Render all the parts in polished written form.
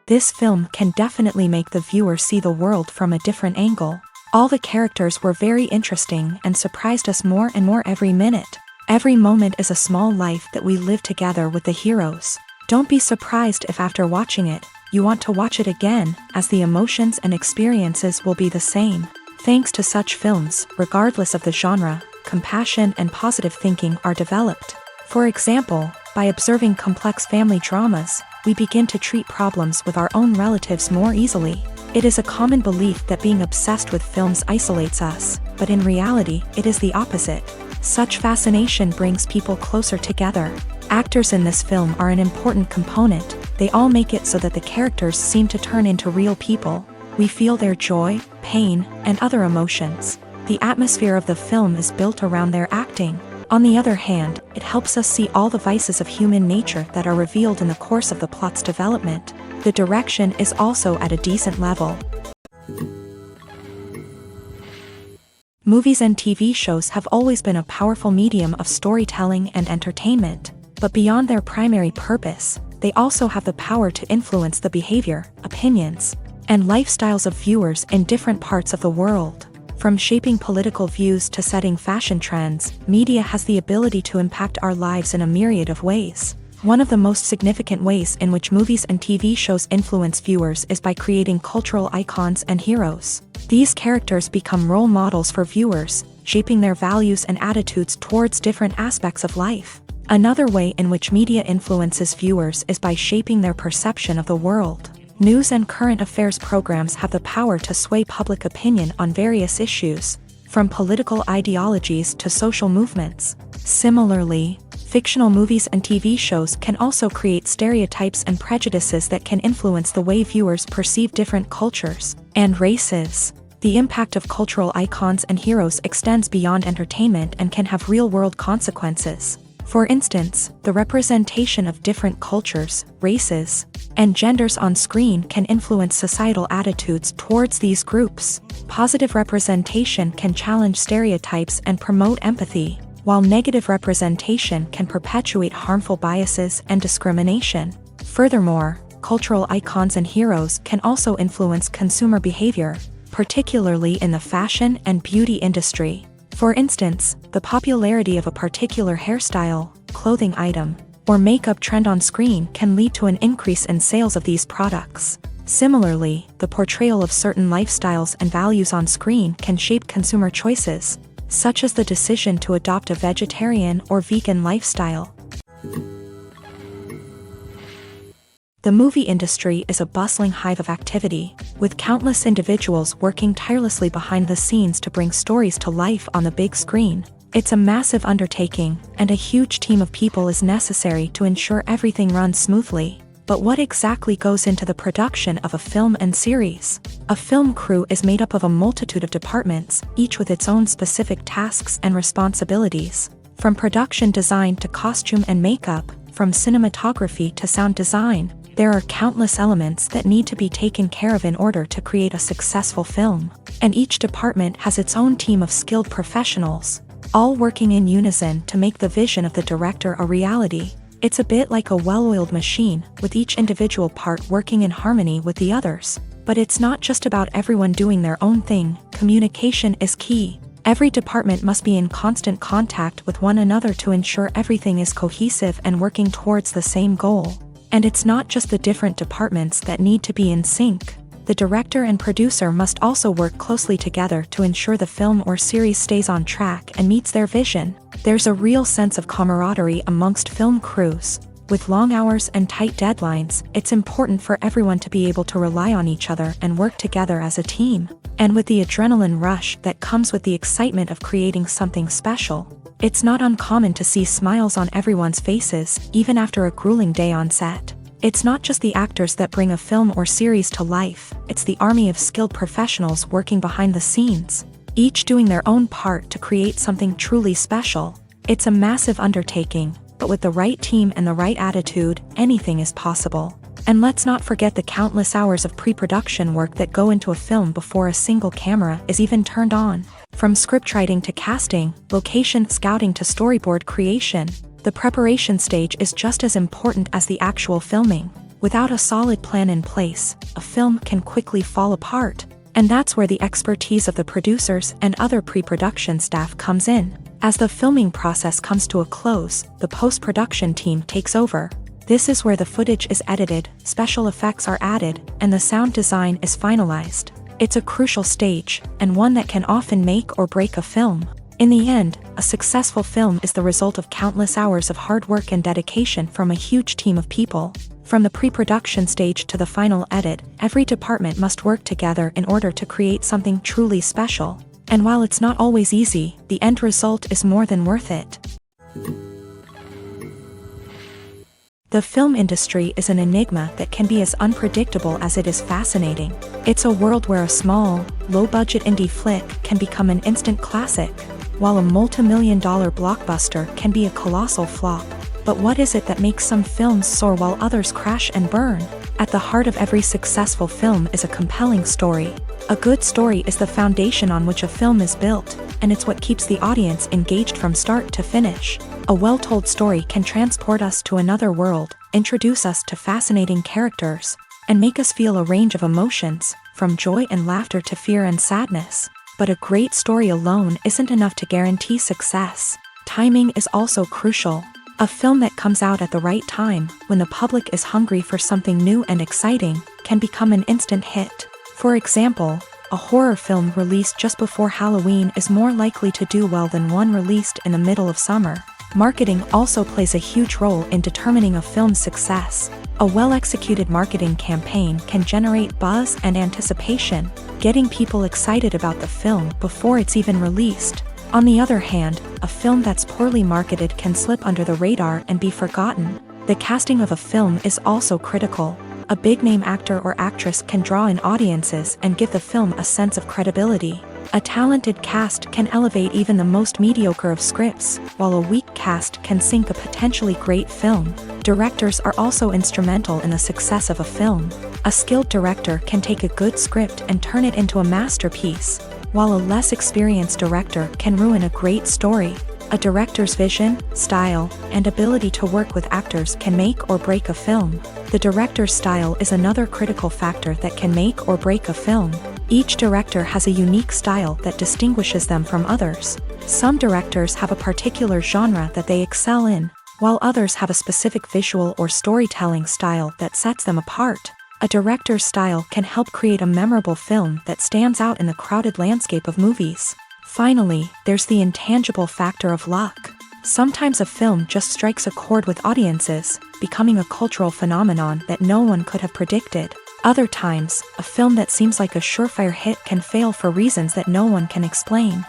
This film can definitely make the viewer see the world from a different angle. All the characters were very interesting and surprised us more and more every minute. Every moment is a small life that we live together with the heroes. Don't be surprised if after watching it, you want to watch it again, as the emotions and experiences will be the same. Thanks to such films, regardless of the genre, compassion and positive thinking are developed. For example, by observing complex family dramas, we begin to treat problems with our own relatives more easily. It is a common belief that being obsessed with films isolates us, but in reality, it is the opposite. Such fascination brings people closer together. Actors in this film are an important component. They all make it so that the characters seem to turn into real people. We feel their joy, pain, and other emotions. The atmosphere of the film is built around their acting. On the other hand, it helps us see all the vices of human nature that are revealed in the course of the plot's development. The direction is also at a decent level. Movies and TV shows have always been a powerful medium of storytelling and entertainment, but beyond their primary purpose, they also have the power to influence the behavior, opinions, and lifestyles of viewers in different parts of the world. From shaping political views to setting fashion trends, media has the ability to impact our lives in a myriad of ways. One of the most significant ways in which movies and TV shows influence viewers is by creating cultural icons and heroes. These characters become role models for viewers, shaping their values and attitudes towards different aspects of life. Another way in which media influences viewers is by shaping their perception of the world. News and current affairs programs have the power to sway public opinion on various issues, from political ideologies to social movements. Similarly, fictional movies and TV shows can also create stereotypes and prejudices that can influence the way viewers perceive different cultures and races. The impact of cultural icons and heroes extends beyond entertainment and can have real-world consequences. For instance, the representation of different cultures, races, and genders on screen can influence societal attitudes towards these groups. Positive representation can challenge stereotypes and promote empathy, while negative representation can perpetuate harmful biases and discrimination. Furthermore, cultural icons and heroes can also influence consumer behavior, particularly in the fashion and beauty industry. For instance, the popularity of a particular hairstyle, clothing item, or makeup trend on screen can lead to an increase in sales of these products. Similarly, the portrayal of certain lifestyles and values on screen can shape consumer choices, such as the decision to adopt a vegetarian or vegan lifestyle. The movie industry is a bustling hive of activity, with countless individuals working tirelessly behind the scenes to bring stories to life on the big screen. It's a massive undertaking, and a huge team of people is necessary to ensure everything runs smoothly. But what exactly goes into the production of a film and series? A film crew is made up of a multitude of departments, each with its own specific tasks and responsibilities. From production design to costume and makeup, from cinematography to sound design, there are countless elements that need to be taken care of in order to create a successful film. And each department has its own team of skilled professionals, all working in unison to make the vision of the director a reality. It's a bit like a well-oiled machine, with each individual part working in harmony with the others. But it's not just about everyone doing their own thing. Communication is key. Every department must be in constant contact with one another to ensure everything is cohesive and working towards the same goal. And it's not just the different departments that need to be in sync. The director and producer must also work closely together to ensure the film or series stays on track and meets their vision. There's a real sense of camaraderie amongst film crews. With long hours and tight deadlines, it's important for everyone to be able to rely on each other and work together as a team. And with the adrenaline rush that comes with the excitement of creating something special, it's not uncommon to see smiles on everyone's faces, even after a grueling day on set. It's not just the actors that bring a film or series to life, it's the army of skilled professionals working behind the scenes, each doing their own part to create something truly special. It's a massive undertaking, but with the right team and the right attitude, anything is possible. And let's not forget the countless hours of pre-production work that go into a film before a single camera is even turned on. From scriptwriting to casting, location scouting to storyboard creation, the preparation stage is just as important as the actual filming. Without a solid plan in place, a film can quickly fall apart, and that's where the expertise of the producers and other pre-production staff comes in. As the filming process comes to a close, the post-production team takes over. This is where the footage is edited, special effects are added, and the sound design is finalized. It's a crucial stage, and one that can often make or break a film. In the end, a successful film is the result of countless hours of hard work and dedication from a huge team of people. From the pre-production stage to the final edit, every department must work together in order to create something truly special. And while it's not always easy, the end result is more than worth it. The film industry is an enigma that can be as unpredictable as it is fascinating. It's a world where a small, low-budget indie flick can become an instant classic, while a multi-million-dollar blockbuster can be a colossal flop. But what is it that makes some films soar while others crash and burn? At the heart of every successful film is a compelling story. A good story is the foundation on which a film is built, and it's what keeps the audience engaged from start to finish. A well-told story can transport us to another world, introduce us to fascinating characters, and make us feel a range of emotions, from joy and laughter to fear and sadness. But a great story alone isn't enough to guarantee success. Timing is also crucial. A film that comes out at the right time, when the public is hungry for something new and exciting, can become an instant hit. For example, a horror film released just before Halloween is more likely to do well than one released in the middle of summer. Marketing also plays a huge role in determining a film's success. A well-executed marketing campaign can generate buzz and anticipation, getting people excited about the film before it's even released. On the other hand, a film that's poorly marketed can slip under the radar and be forgotten. The casting of a film is also critical. A big-name actor or actress can draw in audiences and give the film a sense of credibility. A talented cast can elevate even the most mediocre of scripts, while a weak cast can sink a potentially great film. Directors are also instrumental in the success of a film. A skilled director can take a good script and turn it into a masterpiece, while a less experienced director can ruin a great story. A director's vision, style, and ability to work with actors can make or break a film. The director's style is another critical factor that can make or break a film. Each director has a unique style that distinguishes them from others. Some directors have a particular genre that they excel in, while others have a specific visual or storytelling style that sets them apart. A director's style can help create a memorable film that stands out in the crowded landscape of movies. Finally, there's the intangible factor of luck. Sometimes a film just strikes a chord with audiences, becoming a cultural phenomenon that no one could have predicted. Other times, a film that seems like a surefire hit can fail for reasons that no one can explain.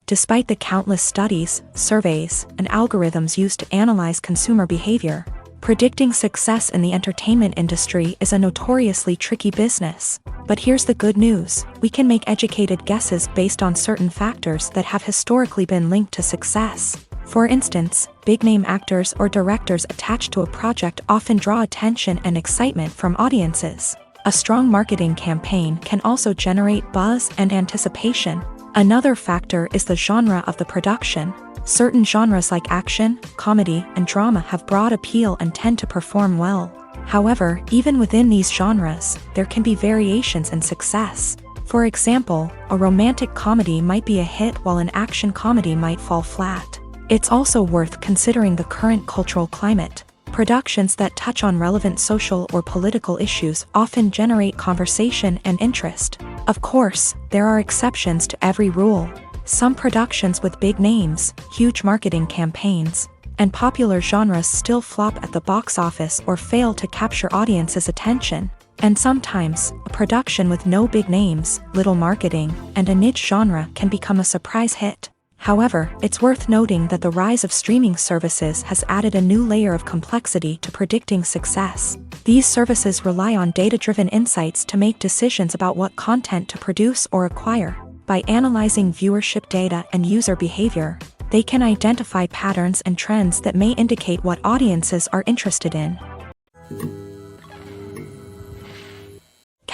Despite the countless studies, surveys, and algorithms used to analyze consumer behavior, predicting success in the entertainment industry is a notoriously tricky business. But here's the good news: we can make educated guesses based on certain factors that have historically been linked to success. For instance, big-name actors or directors attached to a project often draw attention and excitement from audiences. A strong marketing campaign can also generate buzz and anticipation. Another factor is the genre of the production. Certain genres like action, comedy, and drama have broad appeal and tend to perform well. However, even within these genres, there can be variations in success. For example, a romantic comedy might be a hit while an action comedy might fall flat. It's also worth considering the current cultural climate. Productions that touch on relevant social or political issues often generate conversation and interest. Of course, there are exceptions to every rule. Some productions with big names, huge marketing campaigns, and popular genres still flop at the box office or fail to capture audiences' attention. And sometimes, a production with no big names, little marketing, and a niche genre can become a surprise hit. However, it's worth noting that the rise of streaming services has added a new layer of complexity to predicting success. These services rely on data-driven insights to make decisions about what content to produce or acquire. By analyzing viewership data and user behavior, they can identify patterns and trends that may indicate what audiences are interested in.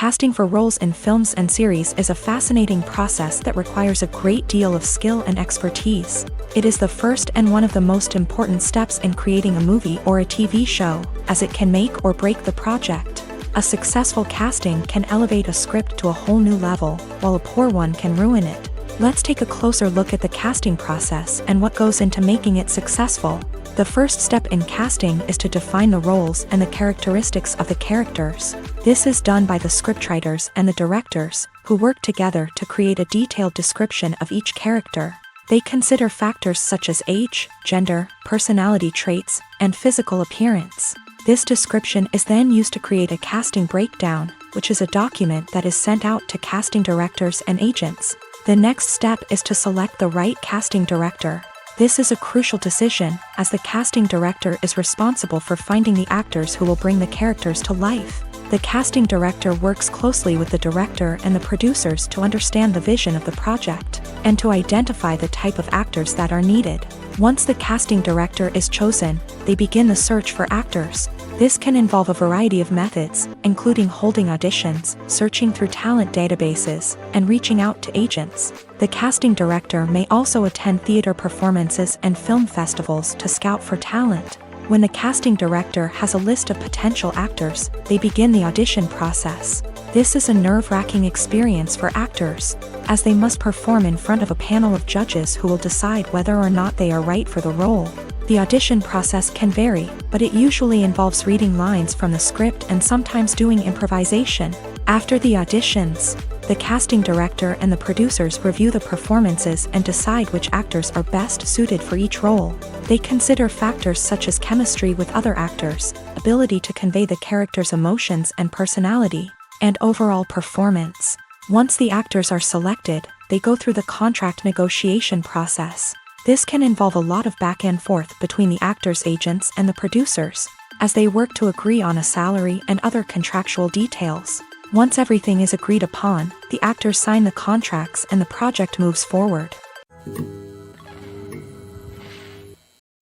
Casting for roles in films and series is a fascinating process that requires a great deal of skill and expertise. It is the first and one of the most important steps in creating a movie or a TV show, as it can make or break the project. A successful casting can elevate a script to a whole new level, while a poor one can ruin it. Let's take a closer look at the casting process and what goes into making it successful. The first step in casting is to define the roles and the characteristics of the characters. This is done by the scriptwriters and the directors, who work together to create a detailed description of each character. They consider factors such as age, gender, personality traits, and physical appearance. This description is then used to create a casting breakdown, which is a document that is sent out to casting directors and agents. The next step is to select the right casting director. This is a crucial decision, as the casting director is responsible for finding the actors who will bring the characters to life. The casting director works closely with the director and the producers to understand the vision of the project, and to identify the type of actors that are needed. Once the casting director is chosen, they begin the search for actors. This can involve a variety of methods, including holding auditions, searching through talent databases, and reaching out to agents. The casting director may also attend theater performances and film festivals to scout for talent. When the casting director has a list of potential actors, they begin the audition process. This is a nerve-wracking experience for actors, as they must perform in front of a panel of judges who will decide whether or not they are right for the role. The audition process can vary, but it usually involves reading lines from the script and sometimes doing improvisation. After the auditions, the casting director and the producers review the performances and decide which actors are best suited for each role. They consider factors such as chemistry with other actors, ability to convey the character's emotions and personality, and overall performance. Once the actors are selected, they go through the contract negotiation process. This can involve a lot of back and forth between the actors' agents and the producers, as they work to agree on a salary and other contractual details. Once everything is agreed upon, the actors sign the contracts and the project moves forward.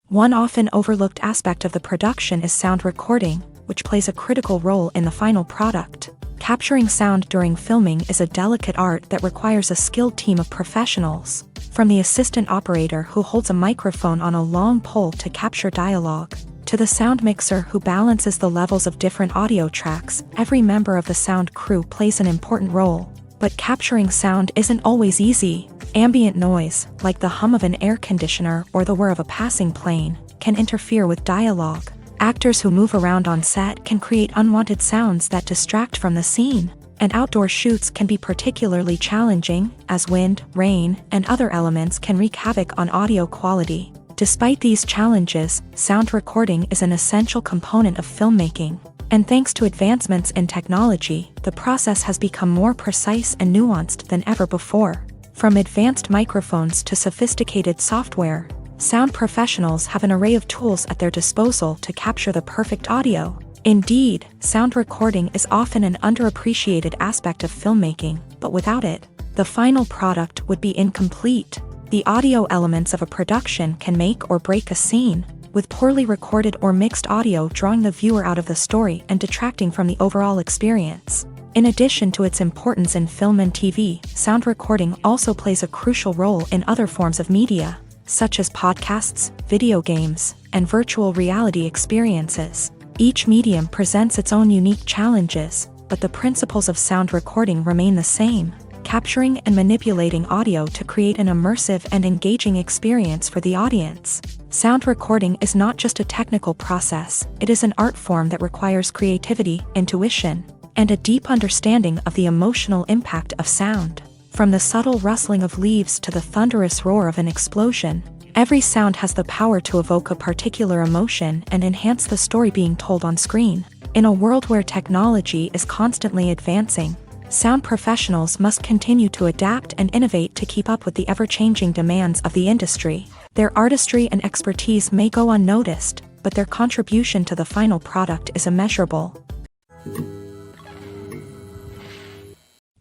One often overlooked aspect of the production is sound recording, which plays a critical role in the final product. Capturing sound during filming is a delicate art that requires a skilled team of professionals. From the assistant operator who holds a microphone on a long pole to capture dialogue, to the sound mixer who balances the levels of different audio tracks, every member of the sound crew plays an important role. But capturing sound isn't always easy. Ambient noise, like the hum of an air conditioner or the whir of a passing plane, can interfere with dialogue. Actors who move around on set can create unwanted sounds that distract from the scene. And outdoor shoots can be particularly challenging, as wind, rain, and other elements can wreak havoc on audio quality. Despite these challenges, sound recording is an essential component of filmmaking. And thanks to advancements in technology, the process has become more precise and nuanced than ever before. From advanced microphones to sophisticated software, sound professionals have an array of tools at their disposal to capture the perfect audio. Indeed, sound recording is often an underappreciated aspect of filmmaking, but without it, the final product would be incomplete. The audio elements of a production can make or break a scene, with poorly recorded or mixed audio drawing the viewer out of the story and detracting from the overall experience. In addition to its importance in film and TV, sound recording also plays a crucial role in other forms of media, such as podcasts, video games, and virtual reality experiences. Each medium presents its own unique challenges, but the principles of sound recording remain the same, capturing and manipulating audio to create an immersive and engaging experience for the audience. Sound recording is not just a technical process, it is an art form that requires creativity, intuition, and a deep understanding of the emotional impact of sound. From the subtle rustling of leaves to the thunderous roar of an explosion, every sound has the power to evoke a particular emotion and enhance the story being told on screen. In a world where technology is constantly advancing, sound professionals must continue to adapt and innovate to keep up with the ever-changing demands of the industry. Their artistry and expertise may go unnoticed, but their contribution to the final product is immeasurable.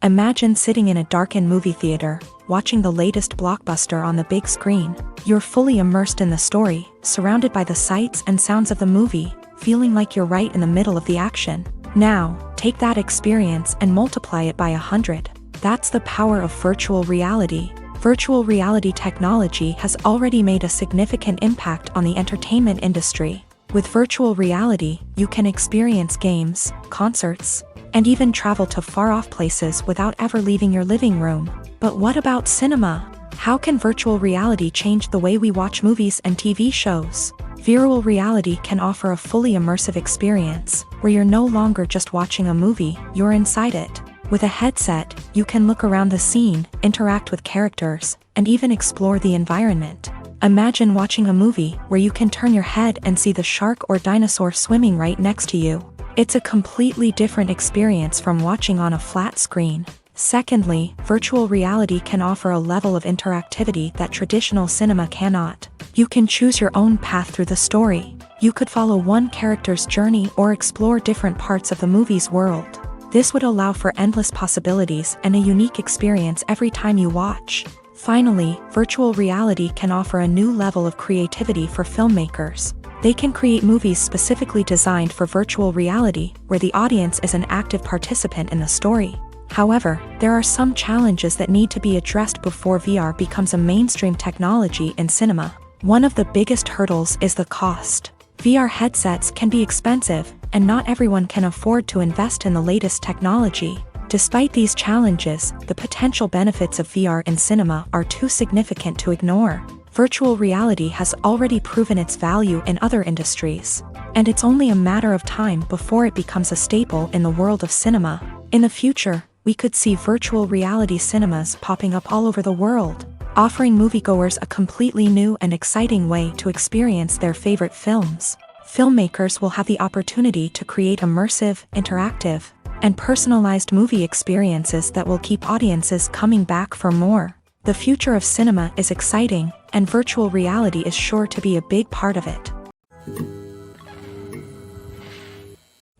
Imagine sitting in a darkened movie theater, watching the latest blockbuster on the big screen. You're fully immersed in the story, surrounded by the sights and sounds of the movie, feeling like you're right in the middle of the action. Now, Take that experience and multiply it by 100. That's the power of virtual reality. Virtual reality technology has already made a significant impact on the entertainment industry. With virtual reality, you can experience games, concerts, and even travel to far-off places without ever leaving your living room. But what about cinema? How can virtual reality change the way we watch movies and TV shows? Virtual reality can offer a fully immersive experience, where you're no longer just watching a movie, you're inside it. With a headset, you can look around the scene, interact with characters, and even explore the environment. Imagine watching a movie where you can turn your head and see the shark or dinosaur swimming right next to you. It's a completely different experience from watching on a flat screen. Secondly, virtual reality can offer a level of interactivity that traditional cinema cannot. You can choose your own path through the story. You could follow one character's journey or explore different parts of the movie's world. This would allow for endless possibilities and a unique experience every time you watch. Finally, virtual reality can offer a new level of creativity for filmmakers. They can create movies specifically designed for virtual reality, where the audience is an active participant in the story. However, there are some challenges that need to be addressed before VR becomes a mainstream technology in cinema. One of the biggest hurdles is the cost. VR headsets can be expensive, and not everyone can afford to invest in the latest technology. Despite these challenges, the potential benefits of VR in cinema are too significant to ignore. Virtual reality has already proven its value in other industries, and it's only a matter of time before it becomes a staple in the world of cinema. In the future, we could see virtual reality cinemas popping up all over the world, offering moviegoers a completely new and exciting way to experience their favorite films. Filmmakers will have the opportunity to create immersive, interactive, and personalized movie experiences that will keep audiences coming back for more. The future of cinema is exciting, and virtual reality is sure to be a big part of it.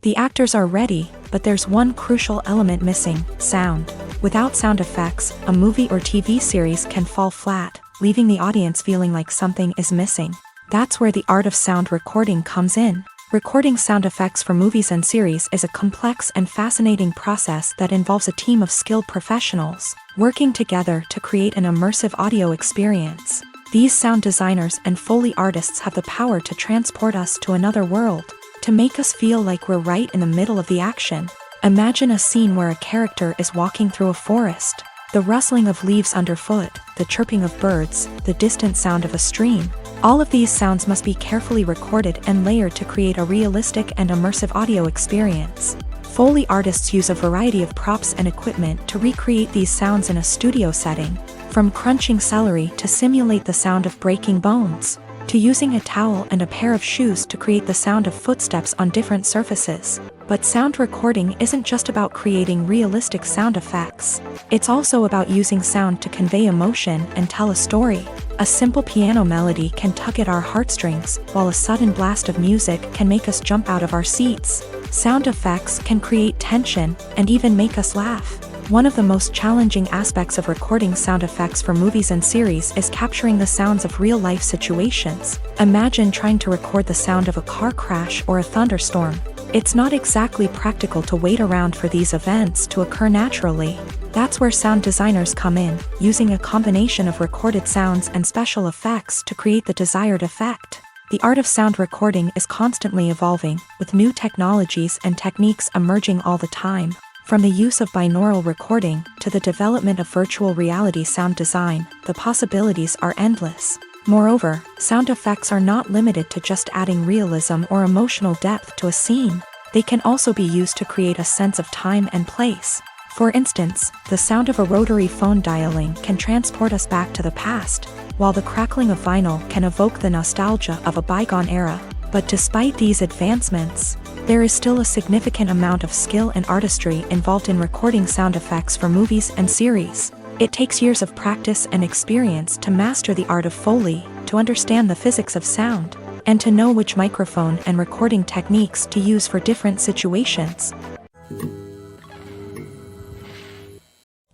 The actors are ready, but there's one crucial element missing: sound. Without sound effects, a movie or TV series can fall flat, leaving the audience feeling like something is missing. That's where the art of sound recording comes in. Recording sound effects for movies and series is a complex and fascinating process that involves a team of skilled professionals working together to create an immersive audio experience. These sound designers and Foley artists have the power to transport us to another world, to make us feel like we're right in the middle of the action. Imagine a scene where a character is walking through a forest. The rustling of leaves underfoot, the chirping of birds, the distant sound of a stream. All of these sounds must be carefully recorded and layered to create a realistic and immersive audio experience. Foley artists use a variety of props and equipment to recreate these sounds in a studio setting, from crunching celery to simulate the sound of breaking bones, to using a towel and a pair of shoes to create the sound of footsteps on different surfaces. But sound recording isn't just about creating realistic sound effects. It's also about using sound to convey emotion and tell a story. A simple piano melody can tug at our heartstrings, while a sudden blast of music can make us jump out of our seats. Sound effects can create tension and even make us laugh. One of the most challenging aspects of recording sound effects for movies and series is capturing the sounds of real-life situations. Imagine trying to record the sound of a car crash or a thunderstorm. It's not exactly practical to wait around for these events to occur naturally. That's where sound designers come in, using a combination of recorded sounds and special effects to create the desired effect. The art of sound recording is constantly evolving, with new technologies and techniques emerging all the time. From the use of binaural recording to the development of virtual reality sound design, the possibilities are endless. Moreover, sound effects are not limited to just adding realism or emotional depth to a scene. They can also be used to create a sense of time and place. For instance, the sound of a rotary phone dialing can transport us back to the past, while the crackling of vinyl can evoke the nostalgia of a bygone era. But despite these advancements, there is still a significant amount of skill and artistry involved in recording sound effects for movies and series. It takes years of practice and experience to master the art of Foley, to understand the physics of sound, and to know which microphone and recording techniques to use for different situations.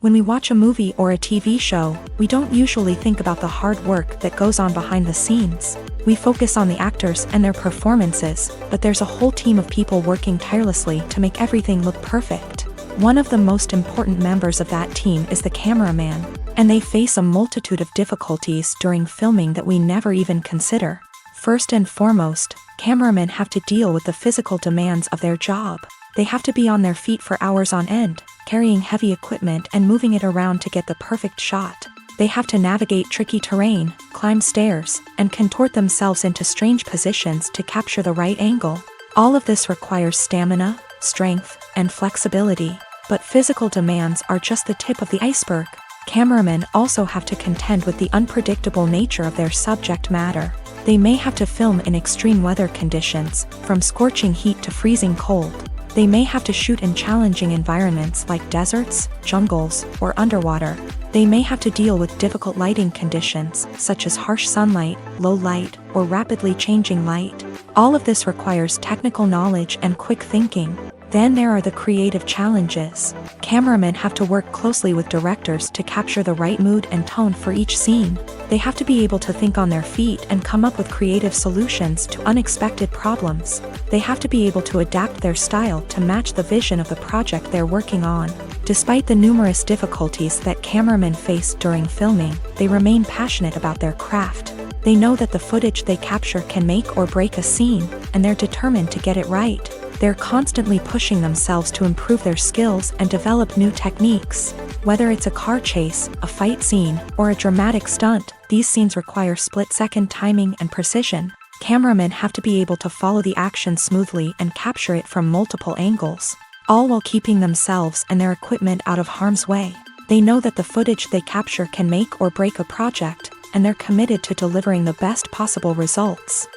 When we watch a movie or a TV show, we don't usually think about the hard work that goes on behind the scenes. We focus on the actors and their performances, but there's a whole team of people working tirelessly to make everything look perfect. One of the most important members of that team is the cameraman, and they face a multitude of difficulties during filming that we never even consider. First and foremost, cameramen have to deal with the physical demands of their job. They have to be on their feet for hours on end, carrying heavy equipment and moving it around to get the perfect shot. They have to navigate tricky terrain, climb stairs, and contort themselves into strange positions to capture the right angle. All of this requires stamina, strength, and flexibility. But physical demands are just the tip of the iceberg. Cameramen also have to contend with the unpredictable nature of their subject matter. They may have to film in extreme weather conditions, from scorching heat to freezing cold. They may have to shoot in challenging environments like deserts, jungles, or underwater. They may have to deal with difficult lighting conditions, such as harsh sunlight, low light, or rapidly changing light. All of this requires technical knowledge and quick thinking. Then there are the creative challenges. Cameramen have to work closely with directors to capture the right mood and tone for each scene. They have to be able to think on their feet and come up with creative solutions to unexpected problems. They have to be able to adapt their style to match the vision of the project they're working on. Despite the numerous difficulties that cameramen face during filming, they remain passionate about their craft. They know that the footage they capture can make or break a scene, and they're determined to get it right. They're constantly pushing themselves to improve their skills and develop new techniques. Whether it's a car chase, a fight scene, or a dramatic stunt, these scenes require split-second timing and precision. Cameramen have to be able to follow the action smoothly and capture it from multiple angles, all while keeping themselves and their equipment out of harm's way. They know that the footage they capture can make or break a project, and they're committed to delivering the best possible results.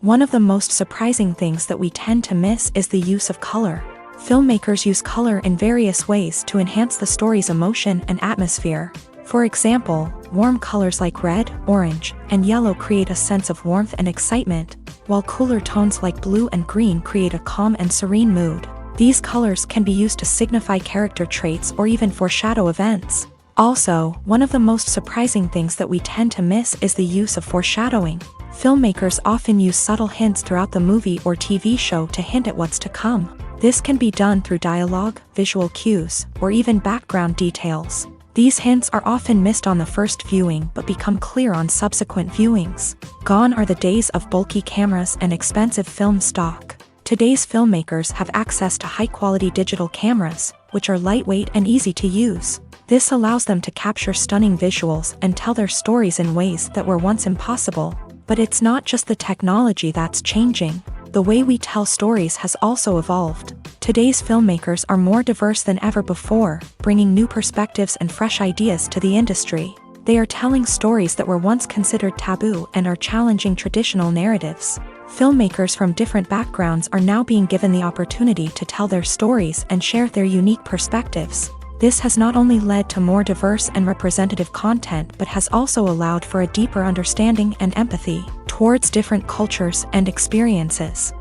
One of the most surprising things that we tend to miss is the use of color. Filmmakers use color in various ways to enhance the story's emotion and atmosphere. For example, warm colors like red, orange, and yellow create a sense of warmth and excitement, while cooler tones like blue and green create a calm and serene mood. These colors can be used to signify character traits or even foreshadow events. Also, one of the most surprising things that we tend to miss is the use of foreshadowing. Filmmakers often use subtle hints throughout the movie or TV show to hint at what's to come. This can be done through dialogue, visual cues, or even background details. These hints are often missed on the first viewing but become clear on subsequent viewings. Gone are the days of bulky cameras and expensive film stock. Today's filmmakers have access to high-quality digital cameras, which are lightweight and easy to use. This allows them to capture stunning visuals and tell their stories in ways that were once impossible. But it's not just the technology that's changing. The way we tell stories has also evolved. Today's filmmakers are more diverse than ever before, bringing new perspectives and fresh ideas to the industry. They are telling stories that were once considered taboo and are challenging traditional narratives. Filmmakers from different backgrounds are now being given the opportunity to tell their stories and share their unique perspectives. This has not only led to more diverse and representative content but has also allowed for a deeper understanding and empathy towards different cultures and experiences.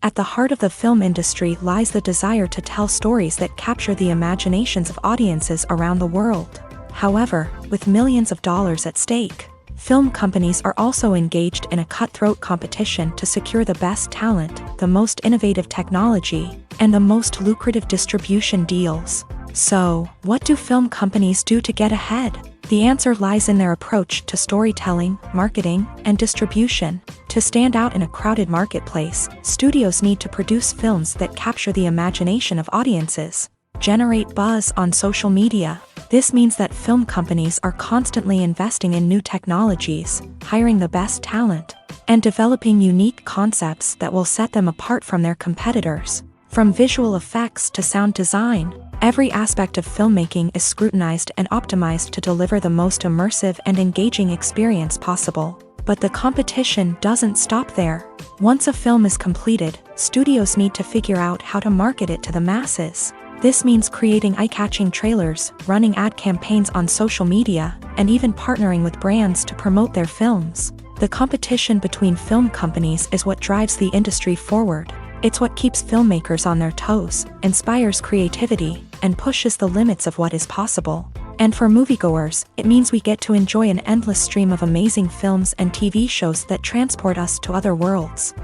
At the heart of the film industry lies the desire to tell stories that capture the imaginations of audiences around the world. However, with millions of dollars at stake, film companies are also engaged in a cutthroat competition to secure the best talent, the most innovative technology, and the most lucrative distribution deals. So, what do film companies do to get ahead? The answer lies in their approach to storytelling, marketing, and distribution. To stand out in a crowded marketplace, studios need to produce films that capture the imagination of audiences, generate buzz on social media. This means that film companies are constantly investing in new technologies, hiring the best talent, and developing unique concepts that will set them apart from their competitors. From visual effects to sound design, every aspect of filmmaking is scrutinized and optimized to deliver the most immersive and engaging experience possible. But the competition doesn't stop there. Once a film is completed, studios need to figure out how to market it to the masses. This means creating eye-catching trailers, running ad campaigns on social media, and even partnering with brands to promote their films. The competition between film companies is what drives the industry forward. It's what keeps filmmakers on their toes, inspires creativity, and pushes the limits of what is possible. And for moviegoers, it means we get to enjoy an endless stream of amazing films and TV shows that transport us to other worlds.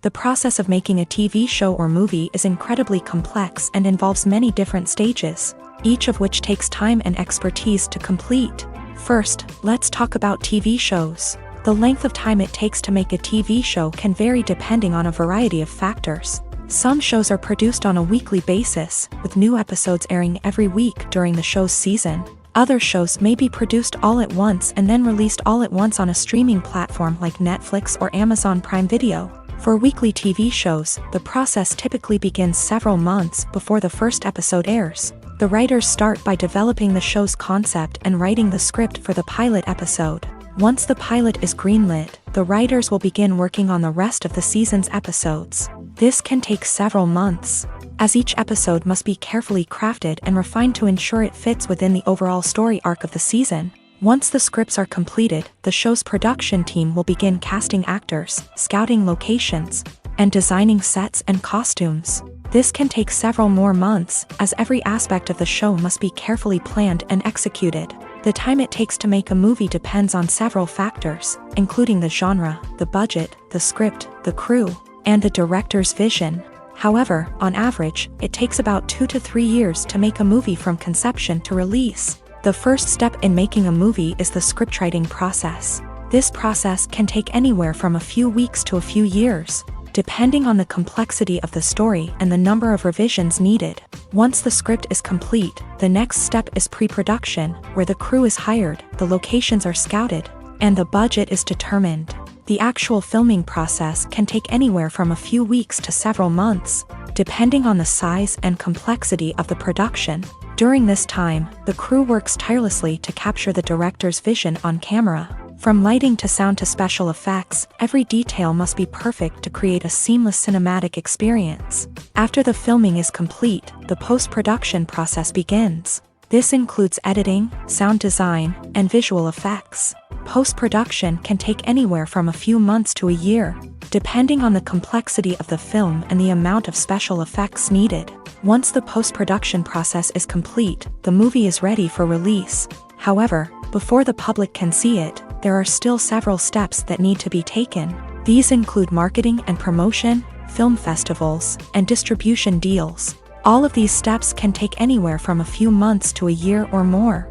The process of making a TV show or movie is incredibly complex and involves many different stages, each of which takes time and expertise to complete. First, let's talk about TV shows. The length of time it takes to make a TV show can vary depending on a variety of factors. Some shows are produced on a weekly basis, with new episodes airing every week during the show's season. Other shows may be produced all at once and then released all at once on a streaming platform like Netflix or Amazon Prime Video. For weekly TV shows, the process typically begins several months before the first episode airs. The writers start by developing the show's concept and writing the script for the pilot episode. Once the pilot is greenlit, the writers will begin working on the rest of the season's episodes. This can take several months, as each episode must be carefully crafted and refined to ensure it fits within the overall story arc of the season. Once the scripts are completed, the show's production team will begin casting actors, scouting locations, and designing sets and costumes. This can take several more months, as every aspect of the show must be carefully planned and executed. The time it takes to make a movie depends on several factors, including the genre, the budget, the script, the crew, and the director's vision. However, on average, it takes about 2 to 3 years to make a movie from conception to release. The first step in making a movie is the scriptwriting process. This process can take anywhere from a few weeks to a few years, depending on the complexity of the story and the number of revisions needed. Once the script is complete, the next step is pre-production, where the crew is hired, the locations are scouted, and the budget is determined. The actual filming process can take anywhere from a few weeks to several months, depending on the size and complexity of the production. During this time, the crew works tirelessly to capture the director's vision on camera. From lighting to sound to special effects, every detail must be perfect to create a seamless cinematic experience. After the filming is complete, the post-production process begins. This includes editing, sound design, and visual effects. Post-production can take anywhere from a few months to a year, depending on the complexity of the film and the amount of special effects needed. Once the post-production process is complete, the movie is ready for release. However, before the public can see it, there are still several steps that need to be taken. These include marketing and promotion, film festivals, and distribution deals. All of these steps can take anywhere from a few months to a year or more.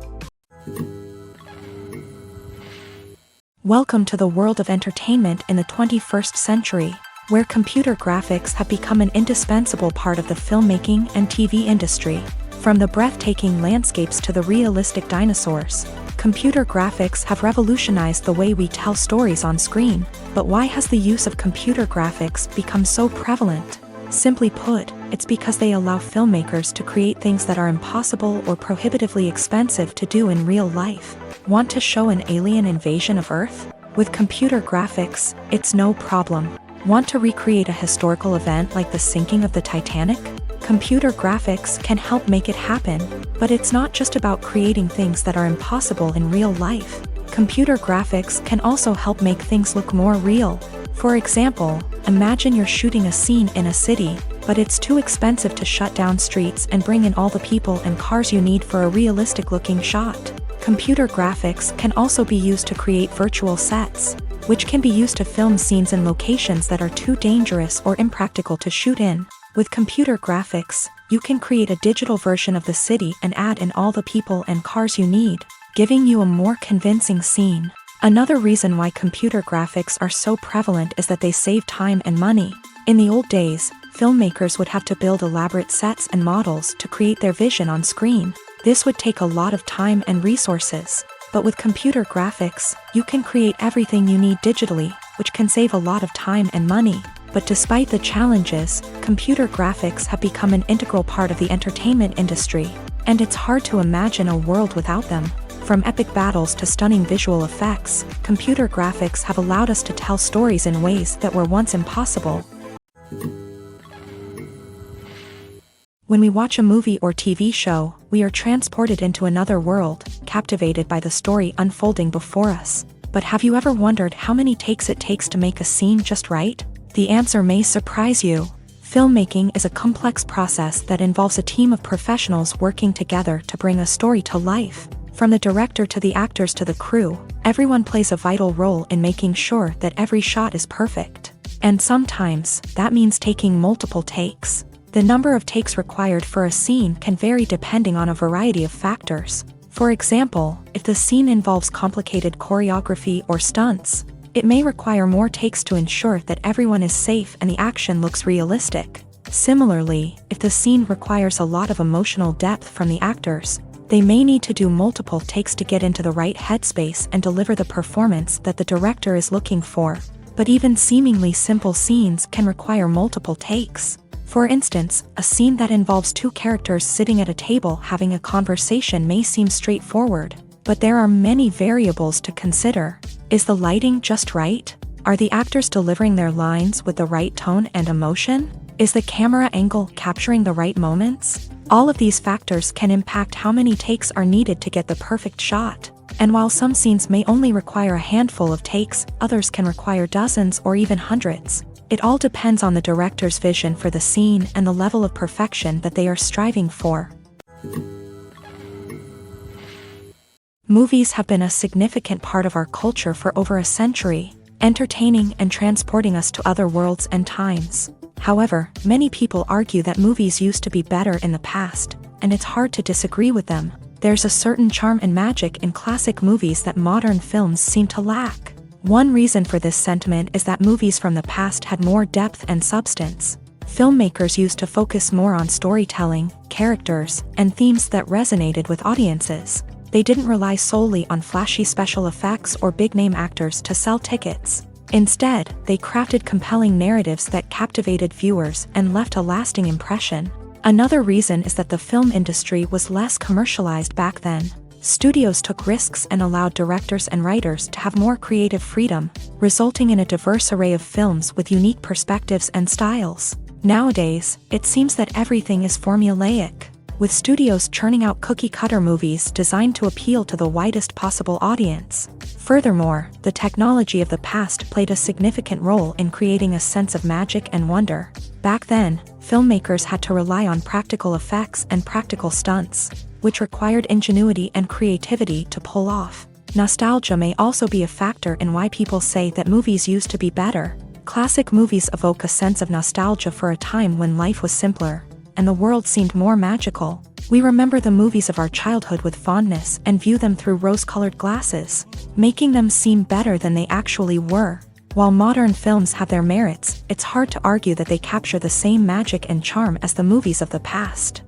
Welcome to the world of entertainment in the 21st century, where computer graphics have become an indispensable part of the filmmaking and TV industry. From the breathtaking landscapes to the realistic dinosaurs, computer graphics have revolutionized the way we tell stories on screen. But why has the use of computer graphics become so prevalent? Simply put, it's because they allow filmmakers to create things that are impossible or prohibitively expensive to do in real life. Want to show an alien invasion of Earth? With computer graphics, it's no problem. Want to recreate a historical event like the sinking of the Titanic? Computer graphics can help make it happen, but it's not just about creating things that are impossible in real life. Computer graphics can also help make things look more real. For example, imagine you're shooting a scene in a city, but it's too expensive to shut down streets and bring in all the people and cars you need for a realistic-looking shot. Computer graphics can also be used to create virtual sets, which can be used to film scenes in locations that are too dangerous or impractical to shoot in. With computer graphics, you can create a digital version of the city and add in all the people and cars you need, giving you a more convincing scene. Another reason why computer graphics are so prevalent is that they save time and money. In the old days, filmmakers would have to build elaborate sets and models to create their vision on screen. This would take a lot of time and resources. But with computer graphics, you can create everything you need digitally, which can save a lot of time and money. But despite the challenges, computer graphics have become an integral part of the entertainment industry, and it's hard to imagine a world without them. From epic battles to stunning visual effects, computer graphics have allowed us to tell stories in ways that were once impossible. When we watch a movie or TV show, we are transported into another world, captivated by the story unfolding before us. But have you ever wondered how many takes it takes to make a scene just right? The answer may surprise you. Filmmaking is a complex process that involves a team of professionals working together to bring a story to life. From the director to the actors to the crew, everyone plays a vital role in making sure that every shot is perfect. And sometimes, that means taking multiple takes. The number of takes required for a scene can vary depending on a variety of factors. For example, if the scene involves complicated choreography or stunts, it may require more takes to ensure that everyone is safe and the action looks realistic. Similarly, if the scene requires a lot of emotional depth from the actors, they may need to do multiple takes to get into the right headspace and deliver the performance that the director is looking for. But even seemingly simple scenes can require multiple takes. For instance, a scene that involves two characters sitting at a table having a conversation may seem straightforward, but there are many variables to consider. Is the lighting just right? Are the actors delivering their lines with the right tone and emotion? Is the camera angle capturing the right moments? All of these factors can impact how many takes are needed to get the perfect shot. And while some scenes may only require a handful of takes, others can require dozens or even hundreds. It all depends on the director's vision for the scene and the level of perfection that they are striving for. Movies have been a significant part of our culture for over a century, entertaining and transporting us to other worlds and times. However, many people argue that movies used to be better in the past, and it's hard to disagree with them. There's a certain charm and magic in classic movies that modern films seem to lack. One reason for this sentiment is that movies from the past had more depth and substance. Filmmakers used to focus more on storytelling, characters, and themes that resonated with audiences. They didn't rely solely on flashy special effects or big-name actors to sell tickets. Instead, they crafted compelling narratives that captivated viewers and left a lasting impression. Another reason is that the film industry was less commercialized back then. Studios took risks and allowed directors and writers to have more creative freedom, resulting in a diverse array of films with unique perspectives and styles. Nowadays, it seems that everything is formulaic, with studios churning out cookie-cutter movies designed to appeal to the widest possible audience. Furthermore, the technology of the past played a significant role in creating a sense of magic and wonder. Back then, filmmakers had to rely on practical effects and practical stunts, which required ingenuity and creativity to pull off. Nostalgia may also be a factor in why people say that movies used to be better. Classic movies evoke a sense of nostalgia for a time when life was simpler, and the world seemed more magical. We remember the movies of our childhood with fondness and view them through rose-colored glasses, making them seem better than they actually were. While modern films have their merits, it's hard to argue that they capture the same magic and charm as the movies of the past.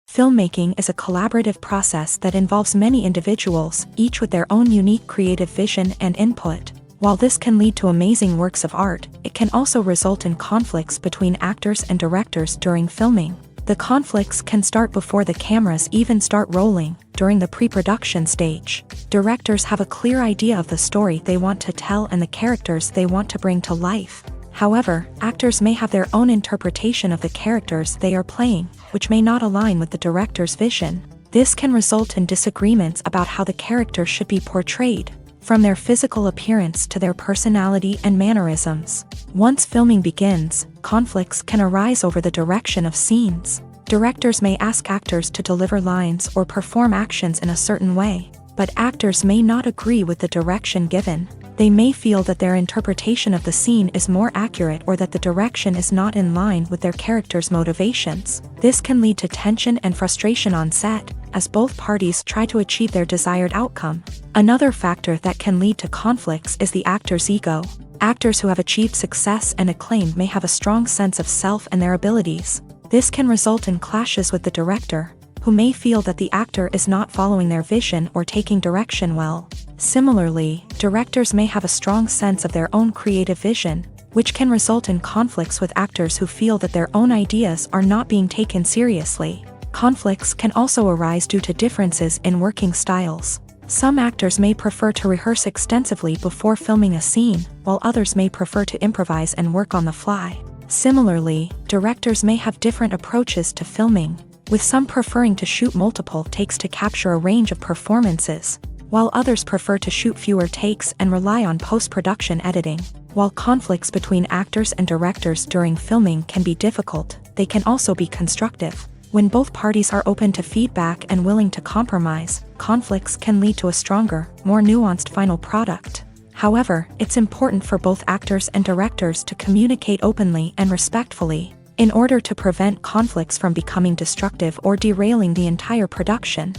Filmmaking is a collaborative process that involves many individuals, each with their own unique creative vision and input. While this can lead to amazing works of art, it can also result in conflicts between actors and directors during filming. The conflicts can start before the cameras even start rolling, during the pre-production stage. Directors have a clear idea of the story they want to tell and the characters they want to bring to life. However, actors may have their own interpretation of the characters they are playing, which may not align with the director's vision. This can result in disagreements about how the character should be portrayed, from their physical appearance to their personality and mannerisms. Once filming begins, conflicts can arise over the direction of scenes. Directors may ask actors to deliver lines or perform actions in a certain way, but actors may not agree with the direction given. They may feel that their interpretation of the scene is more accurate or that the direction is not in line with their character's motivations. This can lead to tension and frustration on set, as both parties try to achieve their desired outcome. Another factor that can lead to conflicts is the actor's ego. Actors who have achieved success and acclaim may have a strong sense of self and their abilities. This can result in clashes with the director, who may feel that the actor is not following their vision or taking direction well. Similarly, directors may have a strong sense of their own creative vision, which can result in conflicts with actors who feel that their own ideas are not being taken seriously. Conflicts can also arise due to differences in working styles. Some actors may prefer to rehearse extensively before filming a scene, while others may prefer to improvise and work on the fly. Similarly, directors may have different approaches to filming, with some preferring to shoot multiple takes to capture a range of performances, while others prefer to shoot fewer takes and rely on post-production editing. While conflicts between actors and directors during filming can be difficult, they can also be constructive. When both parties are open to feedback and willing to compromise, conflicts can lead to a stronger, more nuanced final product. However, it's important for both actors and directors to communicate openly and respectfully, in order to prevent conflicts from becoming destructive or derailing the entire production.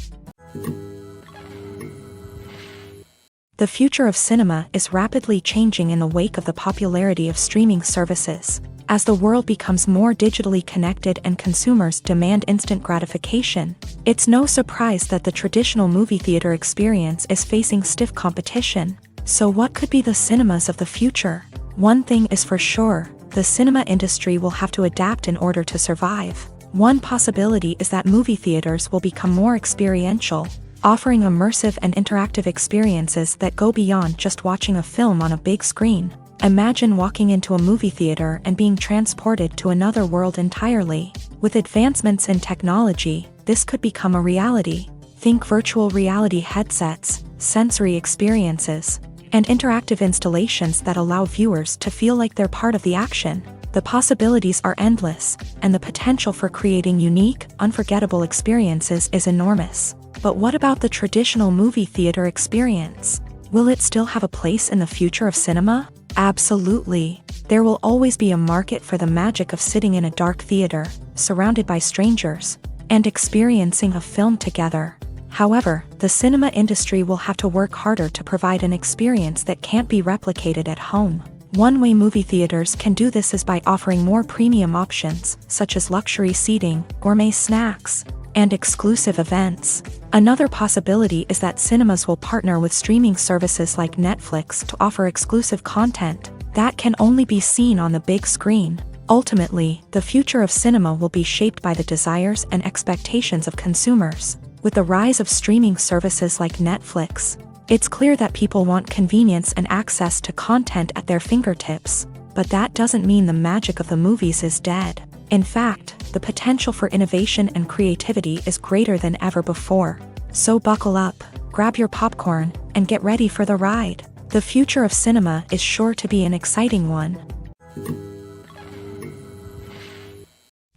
The future of cinema is rapidly changing in the wake of the popularity of streaming services. As the world becomes more digitally connected and consumers demand instant gratification, it's no surprise that the traditional movie theater experience is facing stiff competition. So what could be the cinemas of the future? One thing is for sure, the cinema industry will have to adapt in order to survive. One possibility is that movie theaters will become more experiential, offering immersive and interactive experiences that go beyond just watching a film on a big screen. Imagine walking into a movie theater and being transported to another world entirely. With advancements in technology, this could become a reality. Think virtual reality headsets, sensory experiences, and interactive installations that allow viewers to feel like they're part of the action. The possibilities are endless, and the potential for creating unique, unforgettable experiences is enormous. But what about the traditional movie theater experience? Will it still have a place in the future of cinema? Absolutely. There will always be a market for the magic of sitting in a dark theater, surrounded by strangers, and experiencing a film together. However, the cinema industry will have to work harder to provide an experience that can't be replicated at home. One way movie theaters can do this is by offering more premium options, such as luxury seating, gourmet snacks, and exclusive events. Another possibility is that cinemas will partner with streaming services like Netflix to offer exclusive content that can only be seen on the big screen. Ultimately, the future of cinema will be shaped by the desires and expectations of consumers. With the rise of streaming services like Netflix, it's clear that people want convenience and access to content at their fingertips. But that doesn't mean the magic of the movies is dead. In fact, the potential for innovation and creativity is greater than ever before. So buckle up, grab your popcorn, and get ready for the ride. The future of cinema is sure to be an exciting one.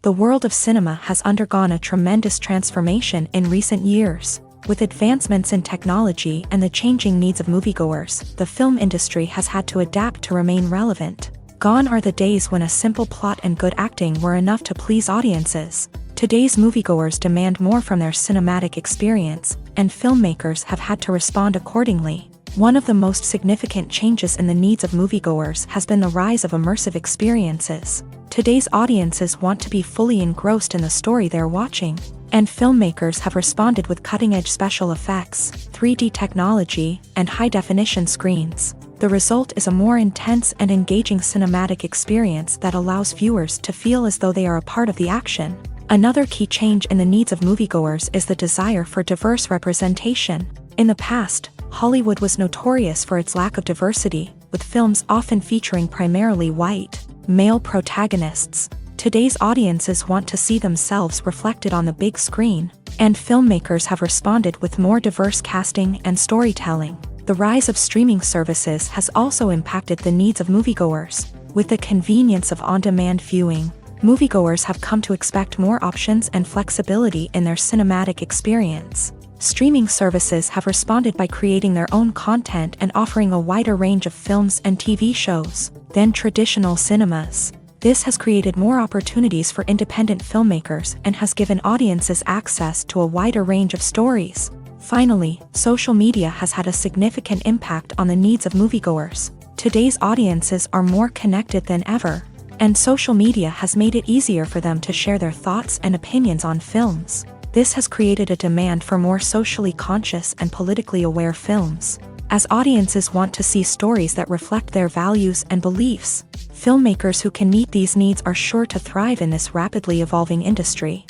The world of cinema has undergone a tremendous transformation in recent years. With advancements in technology and the changing needs of moviegoers, the film industry has had to adapt to remain relevant. Gone are the days when a simple plot and good acting were enough to please audiences. Today's moviegoers demand more from their cinematic experience, and filmmakers have had to respond accordingly. One of the most significant changes in the needs of moviegoers has been the rise of immersive experiences. Today's audiences want to be fully engrossed in the story they're watching, and filmmakers have responded with cutting-edge special effects, 3D technology, and high-definition screens. The result is a more intense and engaging cinematic experience that allows viewers to feel as though they are a part of the action. Another key change in the needs of moviegoers is the desire for diverse representation. In the past, Hollywood was notorious for its lack of diversity, with films often featuring primarily white, male protagonists. Today's audiences want to see themselves reflected on the big screen, and filmmakers have responded with more diverse casting and storytelling. The rise of streaming services has also impacted the needs of moviegoers. With the convenience of on-demand viewing, moviegoers have come to expect more options and flexibility in their cinematic experience. Streaming services have responded by creating their own content and offering a wider range of films and TV shows than traditional cinemas. This has created more opportunities for independent filmmakers and has given audiences access to a wider range of stories. Finally, social media has had a significant impact on the needs of moviegoers. Today's audiences are more connected than ever, and social media has made it easier for them to share their thoughts and opinions on films. This has created a demand for more socially conscious and politically aware films. As audiences want to see stories that reflect their values and beliefs, filmmakers who can meet these needs are sure to thrive in this rapidly evolving industry.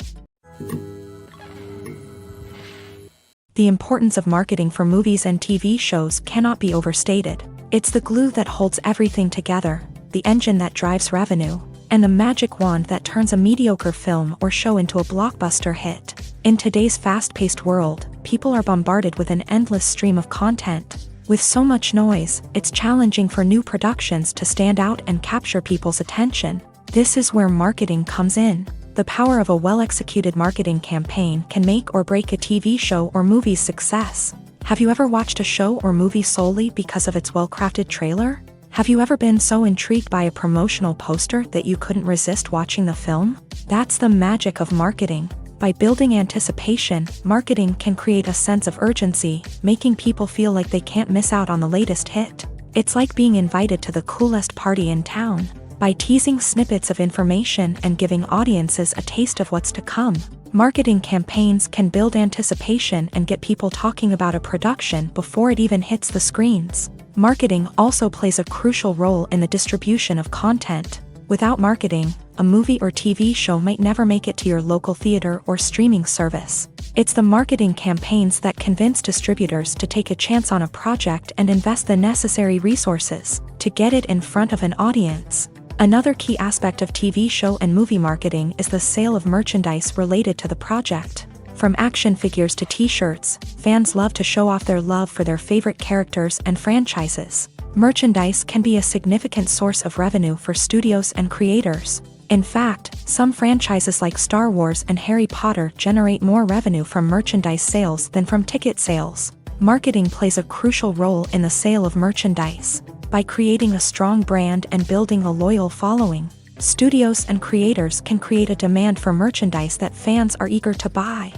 The importance of marketing for movies and TV shows cannot be overstated. It's the glue that holds everything together, the engine that drives revenue, and the magic wand that turns a mediocre film or show into a blockbuster hit. In today's fast-paced world, people are bombarded with an endless stream of content. With so much noise, it's challenging for new productions to stand out and capture people's attention. This is where marketing comes in. The power of a well-executed marketing campaign can make or break a TV show or movie's success. Have you ever watched a show or movie solely because of its well-crafted trailer? Have you ever been so intrigued by a promotional poster that you couldn't resist watching the film? That's the magic of marketing. By building anticipation, marketing can create a sense of urgency, making people feel like they can't miss out on the latest hit. It's like being invited to the coolest party in town. By teasing snippets of information and giving audiences a taste of what's to come, marketing campaigns can build anticipation and get people talking about a production before it even hits the screens. Marketing also plays a crucial role in the distribution of content. Without marketing, a movie or TV show might never make it to your local theater or streaming service. It's the marketing campaigns that convince distributors to take a chance on a project and invest the necessary resources to get it in front of an audience. Another key aspect of TV show and movie marketing is the sale of merchandise related to the project. From action figures to t-shirts, fans love to show off their love for their favorite characters and franchises. Merchandise can be a significant source of revenue for studios and creators. In fact, some franchises like Star Wars and Harry Potter generate more revenue from merchandise sales than from ticket sales. Marketing plays a crucial role in the sale of merchandise. By creating a strong brand and building a loyal following, studios and creators can create a demand for merchandise that fans are eager to buy.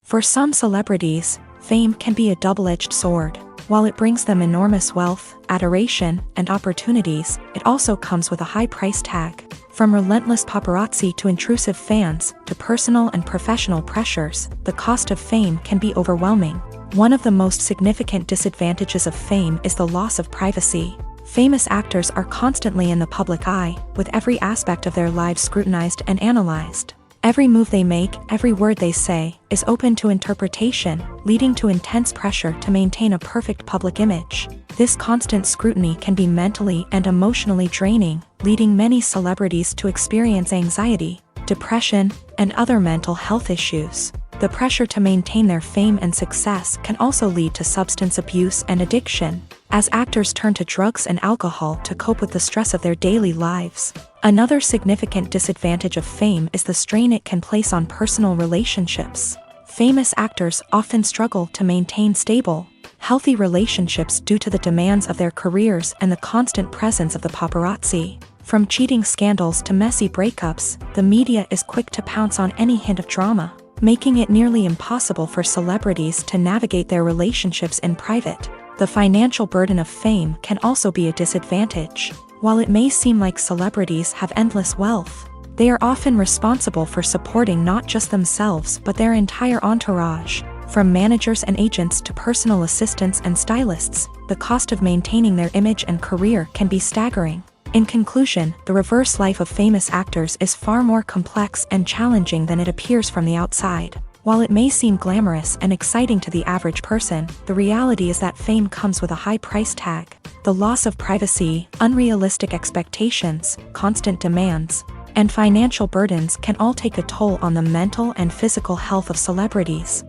For some celebrities, fame can be a double-edged sword. While it brings them enormous wealth, adoration, and opportunities, it also comes with a high price tag. From relentless paparazzi to intrusive fans, to personal and professional pressures, the cost of fame can be overwhelming. One of the most significant disadvantages of fame is the loss of privacy. Famous actors are constantly in the public eye, with every aspect of their lives scrutinized and analyzed. Every move they make, every word they say, is open to interpretation, leading to intense pressure to maintain a perfect public image. This constant scrutiny can be mentally and emotionally draining, leading many celebrities to experience anxiety, depression, and other mental health issues. The pressure to maintain their fame and success can also lead to substance abuse and addiction, as actors turn to drugs and alcohol to cope with the stress of their daily lives. Another significant disadvantage of fame is the strain it can place on personal relationships. Famous actors often struggle to maintain stable, healthy relationships due to the demands of their careers and the constant presence of the paparazzi. From cheating scandals to messy breakups, the media is quick to pounce on any hint of drama, making it nearly impossible for celebrities to navigate their relationships in private. The financial burden of fame can also be a disadvantage. While it may seem like celebrities have endless wealth, they are often responsible for supporting not just themselves but their entire entourage. From managers and agents to personal assistants and stylists, the cost of maintaining their image and career can be staggering. In conclusion, the reverse life of famous actors is far more complex and challenging than it appears from the outside. While it may seem glamorous and exciting to the average person, the reality is that fame comes with a high price tag. The loss of privacy, unrealistic expectations, constant demands, and financial burdens can all take a toll on the mental and physical health of celebrities.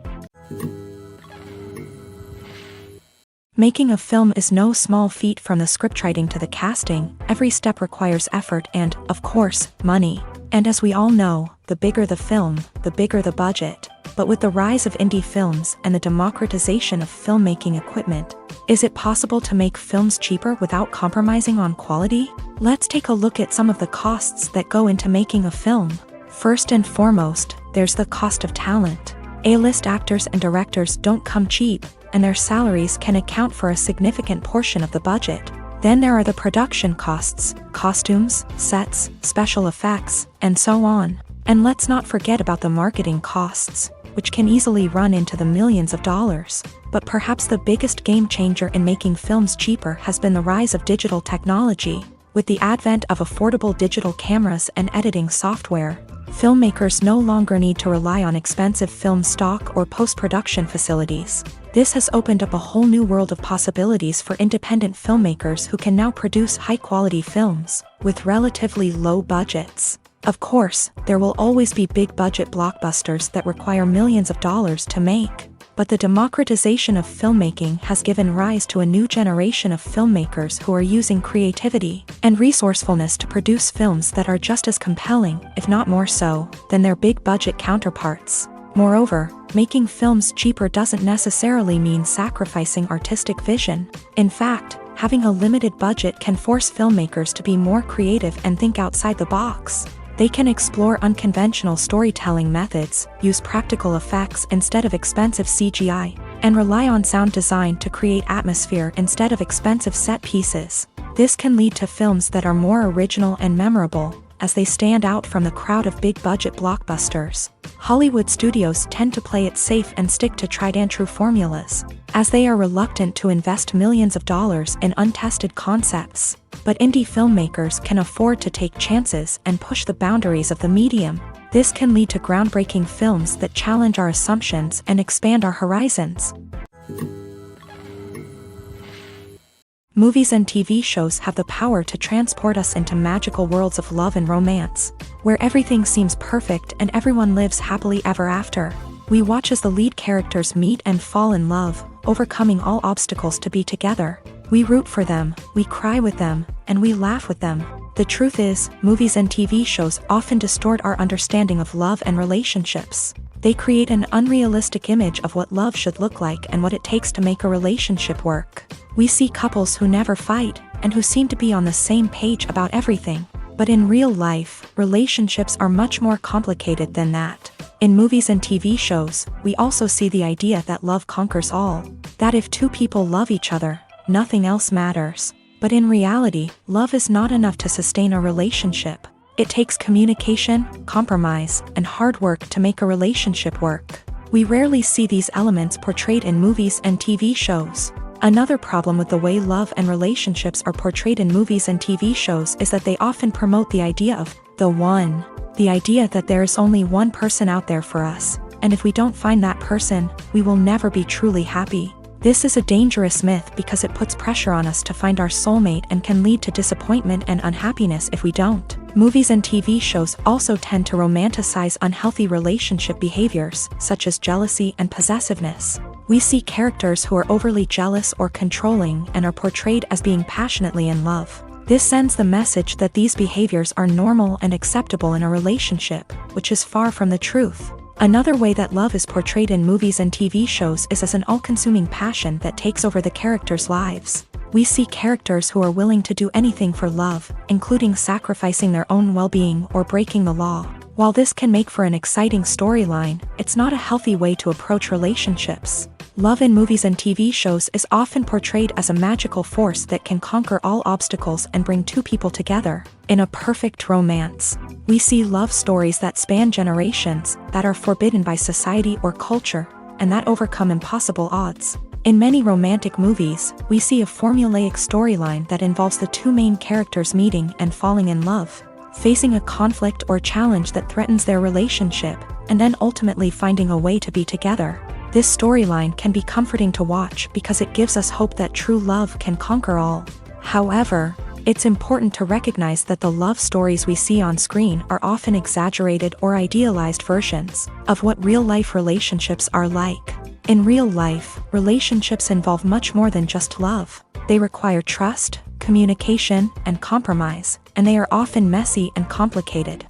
Making a film is no small feat. From the scriptwriting to the casting, every step requires effort and, of course, money. And as we all know, the bigger the film, the bigger the budget. But with the rise of indie films and the democratization of filmmaking equipment, is it possible to make films cheaper without compromising on quality? Let's take a look at some of the costs that go into making a film. First and foremost, there's the cost of talent. A-list actors and directors don't come cheap, and their salaries can account for a significant portion of the budget. Then there are the production costs, costumes, sets, special effects, and so on. And let's not forget about the marketing costs, which can easily run into the millions of dollars. But perhaps the biggest game changer in making films cheaper has been the rise of digital technology. With the advent of affordable digital cameras and editing software, filmmakers no longer need to rely on expensive film stock or post-production facilities. This has opened up a whole new world of possibilities for independent filmmakers who can now produce high-quality films with relatively low budgets. Of course, there will always be big-budget blockbusters that require millions of dollars to make. But the democratization of filmmaking has given rise to a new generation of filmmakers who are using creativity and resourcefulness to produce films that are just as compelling, if not more so, than their big-budget counterparts. Moreover, making films cheaper doesn't necessarily mean sacrificing artistic vision. In fact, having a limited budget can force filmmakers to be more creative and think outside the box. They can explore unconventional storytelling methods, use practical effects instead of expensive CGI, and rely on sound design to create atmosphere instead of expensive set pieces. This can lead to films that are more original and memorable, as they stand out from the crowd of big-budget blockbusters. Hollywood studios tend to play it safe and stick to tried-and-true formulas, as they are reluctant to invest millions of dollars in untested concepts. But indie filmmakers can afford to take chances and push the boundaries of the medium. This can lead to groundbreaking films that challenge our assumptions and expand our horizons. Movies and TV shows have the power to transport us into magical worlds of love and romance, where everything seems perfect and everyone lives happily ever after. We watch as the lead characters meet and fall in love, overcoming all obstacles to be together. We root for them, we cry with them, and we laugh with them. The truth is, movies and TV shows often distort our understanding of love and relationships. They create an unrealistic image of what love should look like and what it takes to make a relationship work. We see couples who never fight, and who seem to be on the same page about everything. But in real life, relationships are much more complicated than that. In movies and TV shows, we also see the idea that love conquers all. That if two people love each other, nothing else matters. But in reality, love is not enough to sustain a relationship. It takes communication, compromise, and hard work to make a relationship work. We rarely see these elements portrayed in movies and TV shows. Another problem with the way love and relationships are portrayed in movies and TV shows is that they often promote the idea of the one. The idea that there is only one person out there for us, and if we don't find that person, we will never be truly happy. This is a dangerous myth because it puts pressure on us to find our soulmate and can lead to disappointment and unhappiness if we don't. Movies and TV shows also tend to romanticize unhealthy relationship behaviors, such as jealousy and possessiveness. We see characters who are overly jealous or controlling and are portrayed as being passionately in love. This sends the message that these behaviors are normal and acceptable in a relationship, which is far from the truth. Another way that love is portrayed in movies and TV shows is as an all-consuming passion that takes over the characters' lives. We see characters who are willing to do anything for love, including sacrificing their own well-being or breaking the law. While this can make for an exciting storyline, it's not a healthy way to approach relationships. Love in movies and TV shows is often portrayed as a magical force that can conquer all obstacles and bring two people together in a perfect romance. We see love stories that span generations, that are forbidden by society or culture, and that overcome impossible odds. In many romantic movies, we see a formulaic storyline that involves the two main characters meeting and falling in love, facing a conflict or challenge that threatens their relationship, and then ultimately finding a way to be together. This storyline can be comforting to watch because it gives us hope that true love can conquer all. However, it's important to recognize that the love stories we see on screen are often exaggerated or idealized versions of what real-life relationships are like. In real life, relationships involve much more than just love. They require trust, communication, and compromise, and they are often messy and complicated.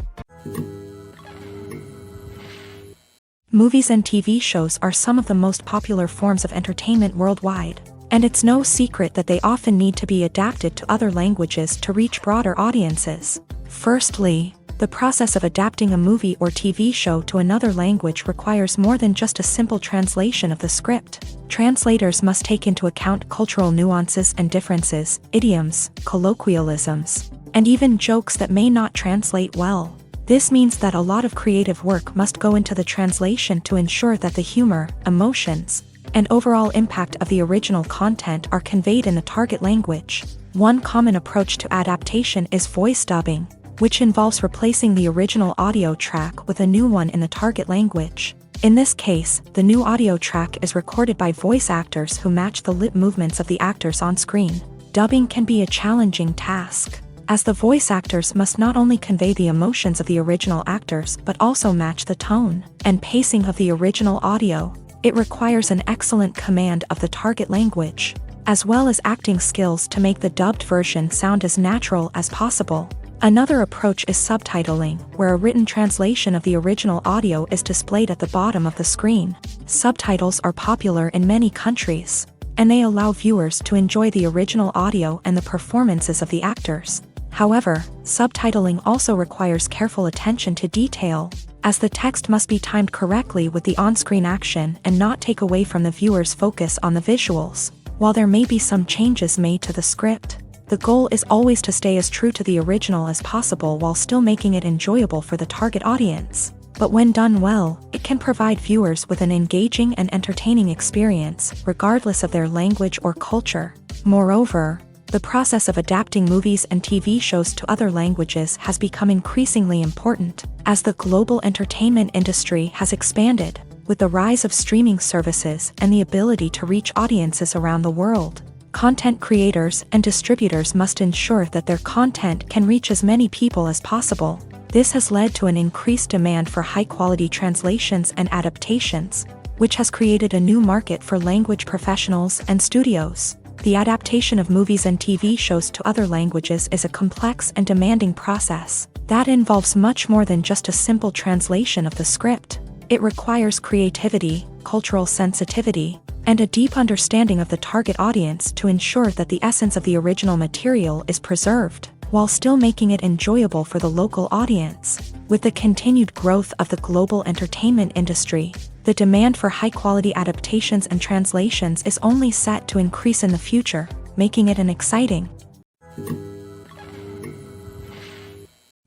Movies and TV shows are some of the most popular forms of entertainment worldwide, and it's no secret that they often need to be adapted to other languages to reach broader audiences. Firstly, the process of adapting a movie or TV show to another language requires more than just a simple translation of the script. Translators must take into account cultural nuances and differences, idioms, colloquialisms, and even jokes that may not translate well. This means that a lot of creative work must go into the translation to ensure that the humor, emotions, and overall impact of the original content are conveyed in the target language. One common approach to adaptation is voice dubbing, which involves replacing the original audio track with a new one in the target language. In this case, the new audio track is recorded by voice actors who match the lip movements of the actors on screen. Dubbing can be a challenging task, as the voice actors must not only convey the emotions of the original actors but also match the tone and pacing of the original audio. It requires an excellent command of the target language, as well as acting skills to make the dubbed version sound as natural as possible. Another approach is subtitling, where a written translation of the original audio is displayed at the bottom of the screen. Subtitles are popular in many countries, and they allow viewers to enjoy the original audio and the performances of the actors. However, subtitling also requires careful attention to detail, as the text must be timed correctly with the on-screen action and not take away from the viewer's focus on the visuals. While there may be some changes made to the script, the goal is always to stay as true to the original as possible while still making it enjoyable for the target audience. But when done well, it can provide viewers with an engaging and entertaining experience, regardless of their language or culture. Moreover, the process of adapting movies and TV shows to other languages has become increasingly important, as the global entertainment industry has expanded, with the rise of streaming services and the ability to reach audiences around the world. Content creators and distributors must ensure that their content can reach as many people as possible. This has led to an increased demand for high-quality translations and adaptations, which has created a new market for language professionals and studios. The adaptation of movies and TV shows to other languages is a complex and demanding process that involves much more than just a simple translation of the script. It requires creativity, cultural sensitivity, and a deep understanding of the target audience to ensure that the essence of the original material is preserved, while still making it enjoyable for the local audience. With the continued growth of the global entertainment industry, the demand for high-quality adaptations and translations is only set to increase in the future, making it an exciting.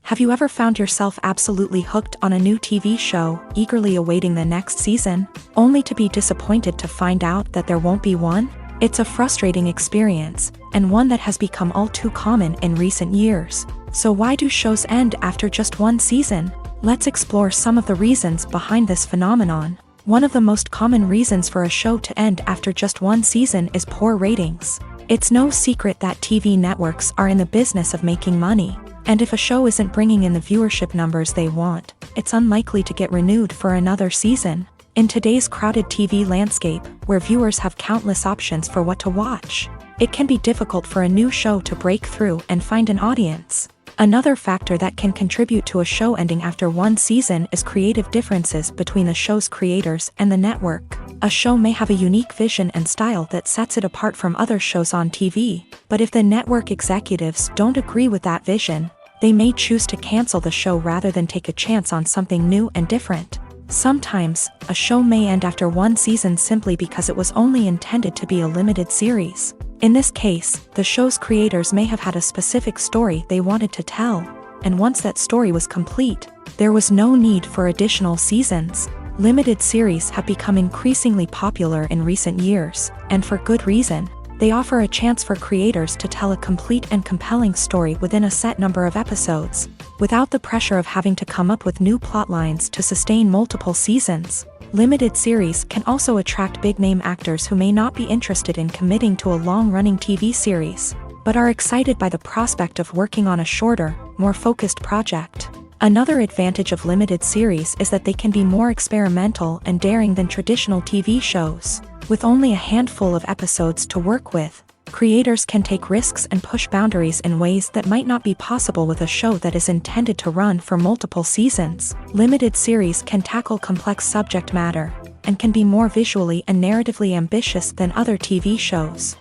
Have you ever found yourself absolutely hooked on a new TV show, eagerly awaiting the next season, only to be disappointed to find out that there won't be one? It's a frustrating experience, and one that has become all too common in recent years. So why do shows end after just one season? Let's explore some of the reasons behind this phenomenon. One of the most common reasons for a show to end after just one season is poor ratings. It's no secret that TV networks are in the business of making money, and if a show isn't bringing in the viewership numbers they want, it's unlikely to get renewed for another season. In today's crowded TV landscape, where viewers have countless options for what to watch, it can be difficult for a new show to break through and find an audience. Another factor that can contribute to a show ending after one season is creative differences between the show's creators and the network. A show may have a unique vision and style that sets it apart from other shows on TV, but if the network executives don't agree with that vision, they may choose to cancel the show rather than take a chance on something new and different. Sometimes, a show may end after one season simply because it was only intended to be a limited series. In this case, the show's creators may have had a specific story they wanted to tell, and once that story was complete, there was no need for additional seasons. Limited series have become increasingly popular in recent years, and for good reason. They offer a chance for creators to tell a complete and compelling story within a set number of episodes, without the pressure of having to come up with new plotlines to sustain multiple seasons. Limited series can also attract big-name actors who may not be interested in committing to a long-running TV series, but are excited by the prospect of working on a shorter, more focused project. Another advantage of limited series is that they can be more experimental and daring than traditional TV shows. With only a handful of episodes to work with, creators can take risks and push boundaries in ways that might not be possible with a show that is intended to run for multiple seasons. Limited series can tackle complex subject matter, and can be more visually and narratively ambitious than other TV shows.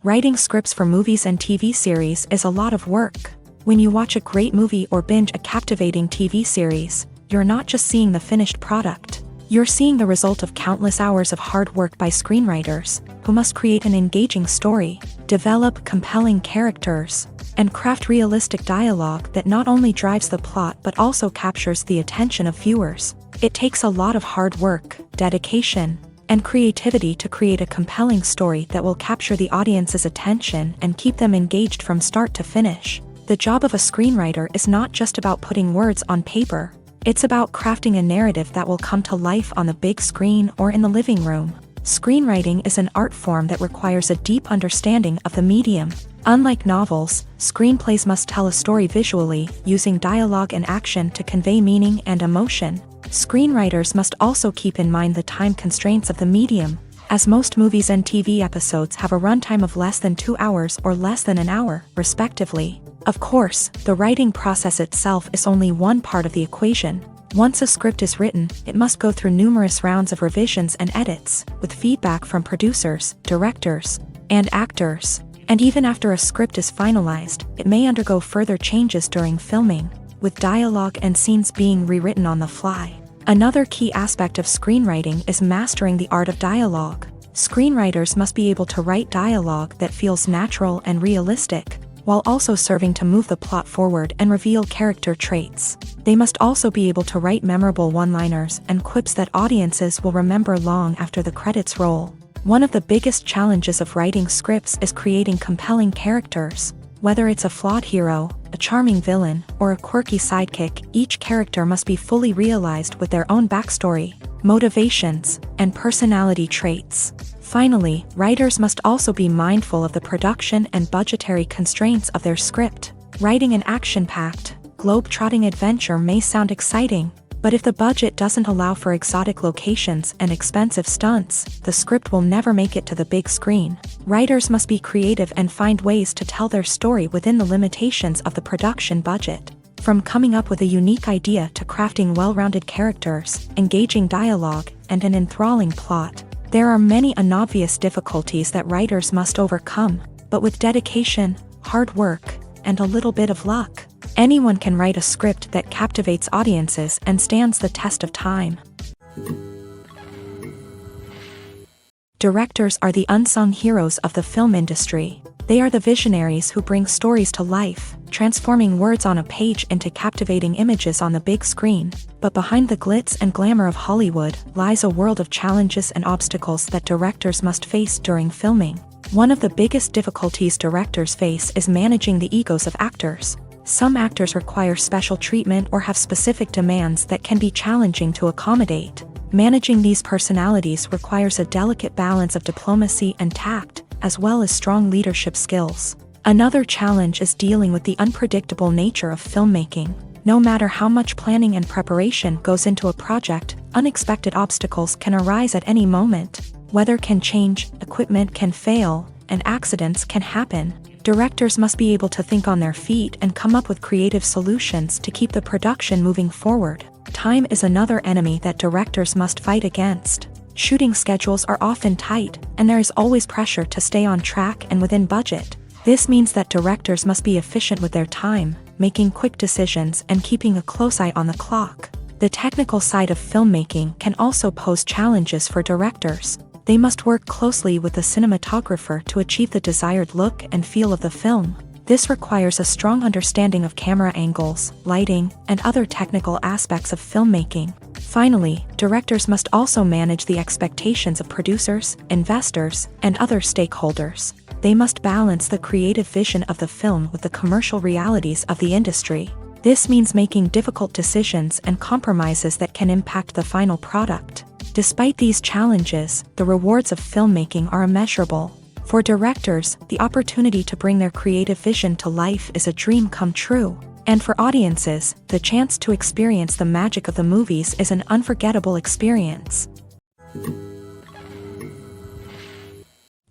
Writing scripts for movies and TV series is a lot of work. When you watch a great movie or binge a captivating TV series, you're not just seeing the finished product. You're seeing the result of countless hours of hard work by screenwriters, who must create an engaging story, develop compelling characters, and craft realistic dialogue that not only drives the plot but also captures the attention of viewers. It takes a lot of hard work, dedication, and creativity to create a compelling story that will capture the audience's attention and keep them engaged from start to finish. The job of a screenwriter is not just about putting words on paper. It's about crafting a narrative that will come to life on the big screen or in the living room. Screenwriting is an art form that requires a deep understanding of the medium. Unlike novels, screenplays must tell a story visually, using dialogue and action to convey meaning and emotion. Screenwriters must also keep in mind the time constraints of the medium, as most movies and TV episodes have a runtime of less than 2 hours or less than an hour, respectively. Of course, the writing process itself is only one part of the equation. Once a script is written, it must go through numerous rounds of revisions and edits, with feedback from producers, directors, and actors. And even after a script is finalized, it may undergo further changes during filming, with dialogue and scenes being rewritten on the fly. Another key aspect of screenwriting is mastering the art of dialogue. Screenwriters must be able to write dialogue that feels natural and realistic, while also serving to move the plot forward and reveal character traits. They must also be able to write memorable one-liners and quips that audiences will remember long after the credits roll. One of the biggest challenges of writing scripts is creating compelling characters. Whether it's a flawed hero, a charming villain, or a quirky sidekick, each character must be fully realized with their own backstory, motivations, and personality traits. Finally, writers must also be mindful of the production and budgetary constraints of their script. Writing an action-packed, globe-trotting adventure may sound exciting, but if the budget doesn't allow for exotic locations and expensive stunts, the script will never make it to the big screen. Writers must be creative and find ways to tell their story within the limitations of the production budget. From coming up with a unique idea to crafting well-rounded characters, engaging dialogue, and an enthralling plot, there are many unobvious difficulties that writers must overcome, but with dedication, hard work, and a little bit of luck, anyone can write a script that captivates audiences and stands the test of time. Directors are the unsung heroes of the film industry. They are the visionaries who bring stories to life, transforming words on a page into captivating images on the big screen. But behind the glitz and glamour of Hollywood lies a world of challenges and obstacles that directors must face during filming. One of the biggest difficulties directors face is managing the egos of actors. Some actors require special treatment or have specific demands that can be challenging to accommodate. Managing these personalities requires a delicate balance of diplomacy and tact, as well as strong leadership skills. Another challenge is dealing with the unpredictable nature of filmmaking. No matter how much planning and preparation goes into a project, unexpected obstacles can arise at any moment. Weather can change, equipment can fail, and accidents can happen. Directors must be able to think on their feet and come up with creative solutions to keep the production moving forward. Time is another enemy that directors must fight against. Shooting schedules are often tight, and there is always pressure to stay on track and within budget. This means that directors must be efficient with their time, making quick decisions and keeping a close eye on the clock. The technical side of filmmaking can also pose challenges for directors. They must work closely with the cinematographer to achieve the desired look and feel of the film. This requires a strong understanding of camera angles, lighting, and other technical aspects of filmmaking. Finally, directors must also manage the expectations of producers, investors, and other stakeholders. They must balance the creative vision of the film with the commercial realities of the industry. This means making difficult decisions and compromises that can impact the final product. Despite these challenges, the rewards of filmmaking are immeasurable. For directors, the opportunity to bring their creative vision to life is a dream come true. And for audiences, the chance to experience the magic of the movies is an unforgettable experience.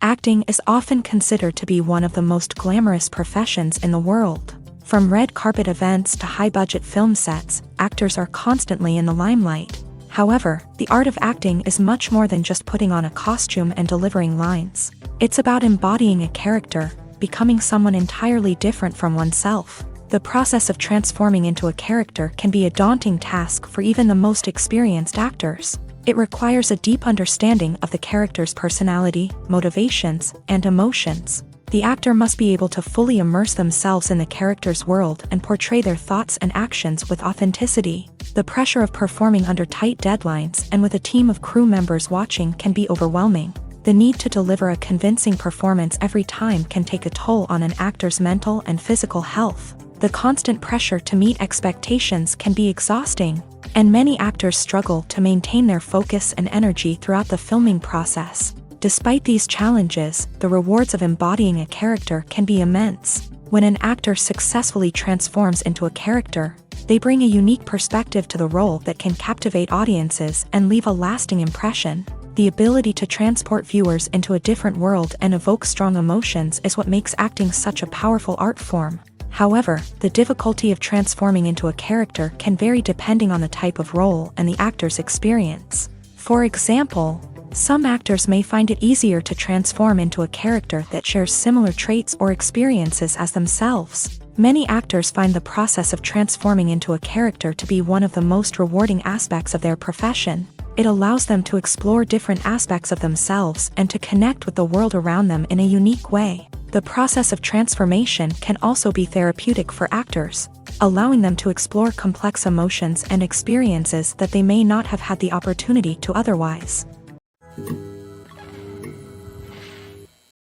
Acting is often considered to be one of the most glamorous professions in the world. From red carpet events to high-budget film sets, actors are constantly in the limelight. However, the art of acting is much more than just putting on a costume and delivering lines. It's about embodying a character, becoming someone entirely different from oneself. The process of transforming into a character can be a daunting task for even the most experienced actors. It requires a deep understanding of the character's personality, motivations, and emotions. The actor must be able to fully immerse themselves in the character's world and portray their thoughts and actions with authenticity. The pressure of performing under tight deadlines and with a team of crew members watching can be overwhelming. The need to deliver a convincing performance every time can take a toll on an actor's mental and physical health. The constant pressure to meet expectations can be exhausting. And many actors struggle to maintain their focus and energy throughout the filming process. Despite these challenges, the rewards of embodying a character can be immense. When an actor successfully transforms into a character, they bring a unique perspective to the role that can captivate audiences and leave a lasting impression. The ability to transport viewers into a different world and evoke strong emotions is what makes acting such a powerful art form. However, the difficulty of transforming into a character can vary depending on the type of role and the actor's experience. For example, some actors may find it easier to transform into a character that shares similar traits or experiences as themselves. Many actors find the process of transforming into a character to be one of the most rewarding aspects of their profession. It allows them to explore different aspects of themselves and to connect with the world around them in a unique way. The process of transformation can also be therapeutic for actors, allowing them to explore complex emotions and experiences that they may not have had the opportunity to otherwise.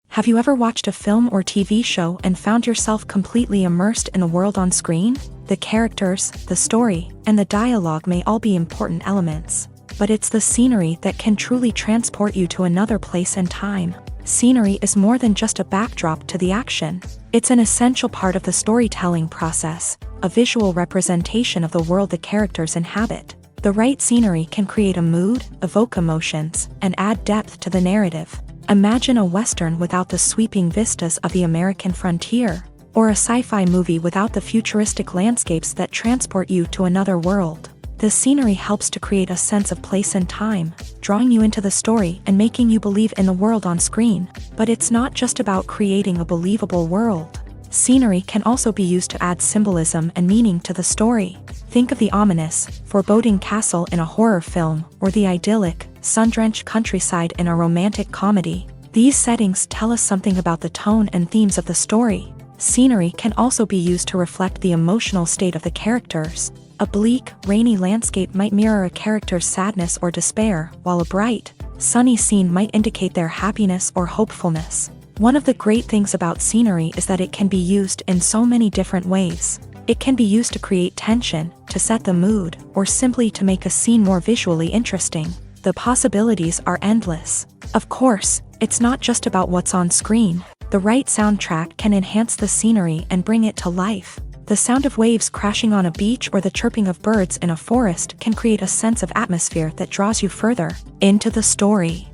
Have you ever watched a film or TV show and found yourself completely immersed in the world on screen? The characters, the story, and the dialogue may all be important elements, but it's the scenery that can truly transport you to another place and time. Scenery is more than just a backdrop to the action. It's an essential part of the storytelling process, a visual representation of the world the characters inhabit. The right scenery can create a mood, evoke emotions, and add depth to the narrative. Imagine a Western without the sweeping vistas of the American frontier, or a sci-fi movie without the futuristic landscapes that transport you to another world. The scenery helps to create a sense of place and time, drawing you into the story and making you believe in the world on screen. But it's not just about creating a believable world. Scenery can also be used to add symbolism and meaning to the story. Think of the ominous, foreboding castle in a horror film, or the idyllic, sun-drenched countryside in a romantic comedy. These settings tell us something about the tone and themes of the story. Scenery can also be used to reflect the emotional state of the characters. A bleak, rainy landscape might mirror a character's sadness or despair, while a bright, sunny scene might indicate their happiness or hopefulness. One of the great things about scenery is that it can be used in so many different ways. It can be used to create tension, to set the mood, or simply to make a scene more visually interesting. The possibilities are endless. Of course, it's not just about what's on screen. The right soundtrack can enhance the scenery and bring it to life. The sound of waves crashing on a beach or the chirping of birds in a forest can create a sense of atmosphere that draws you further into the story.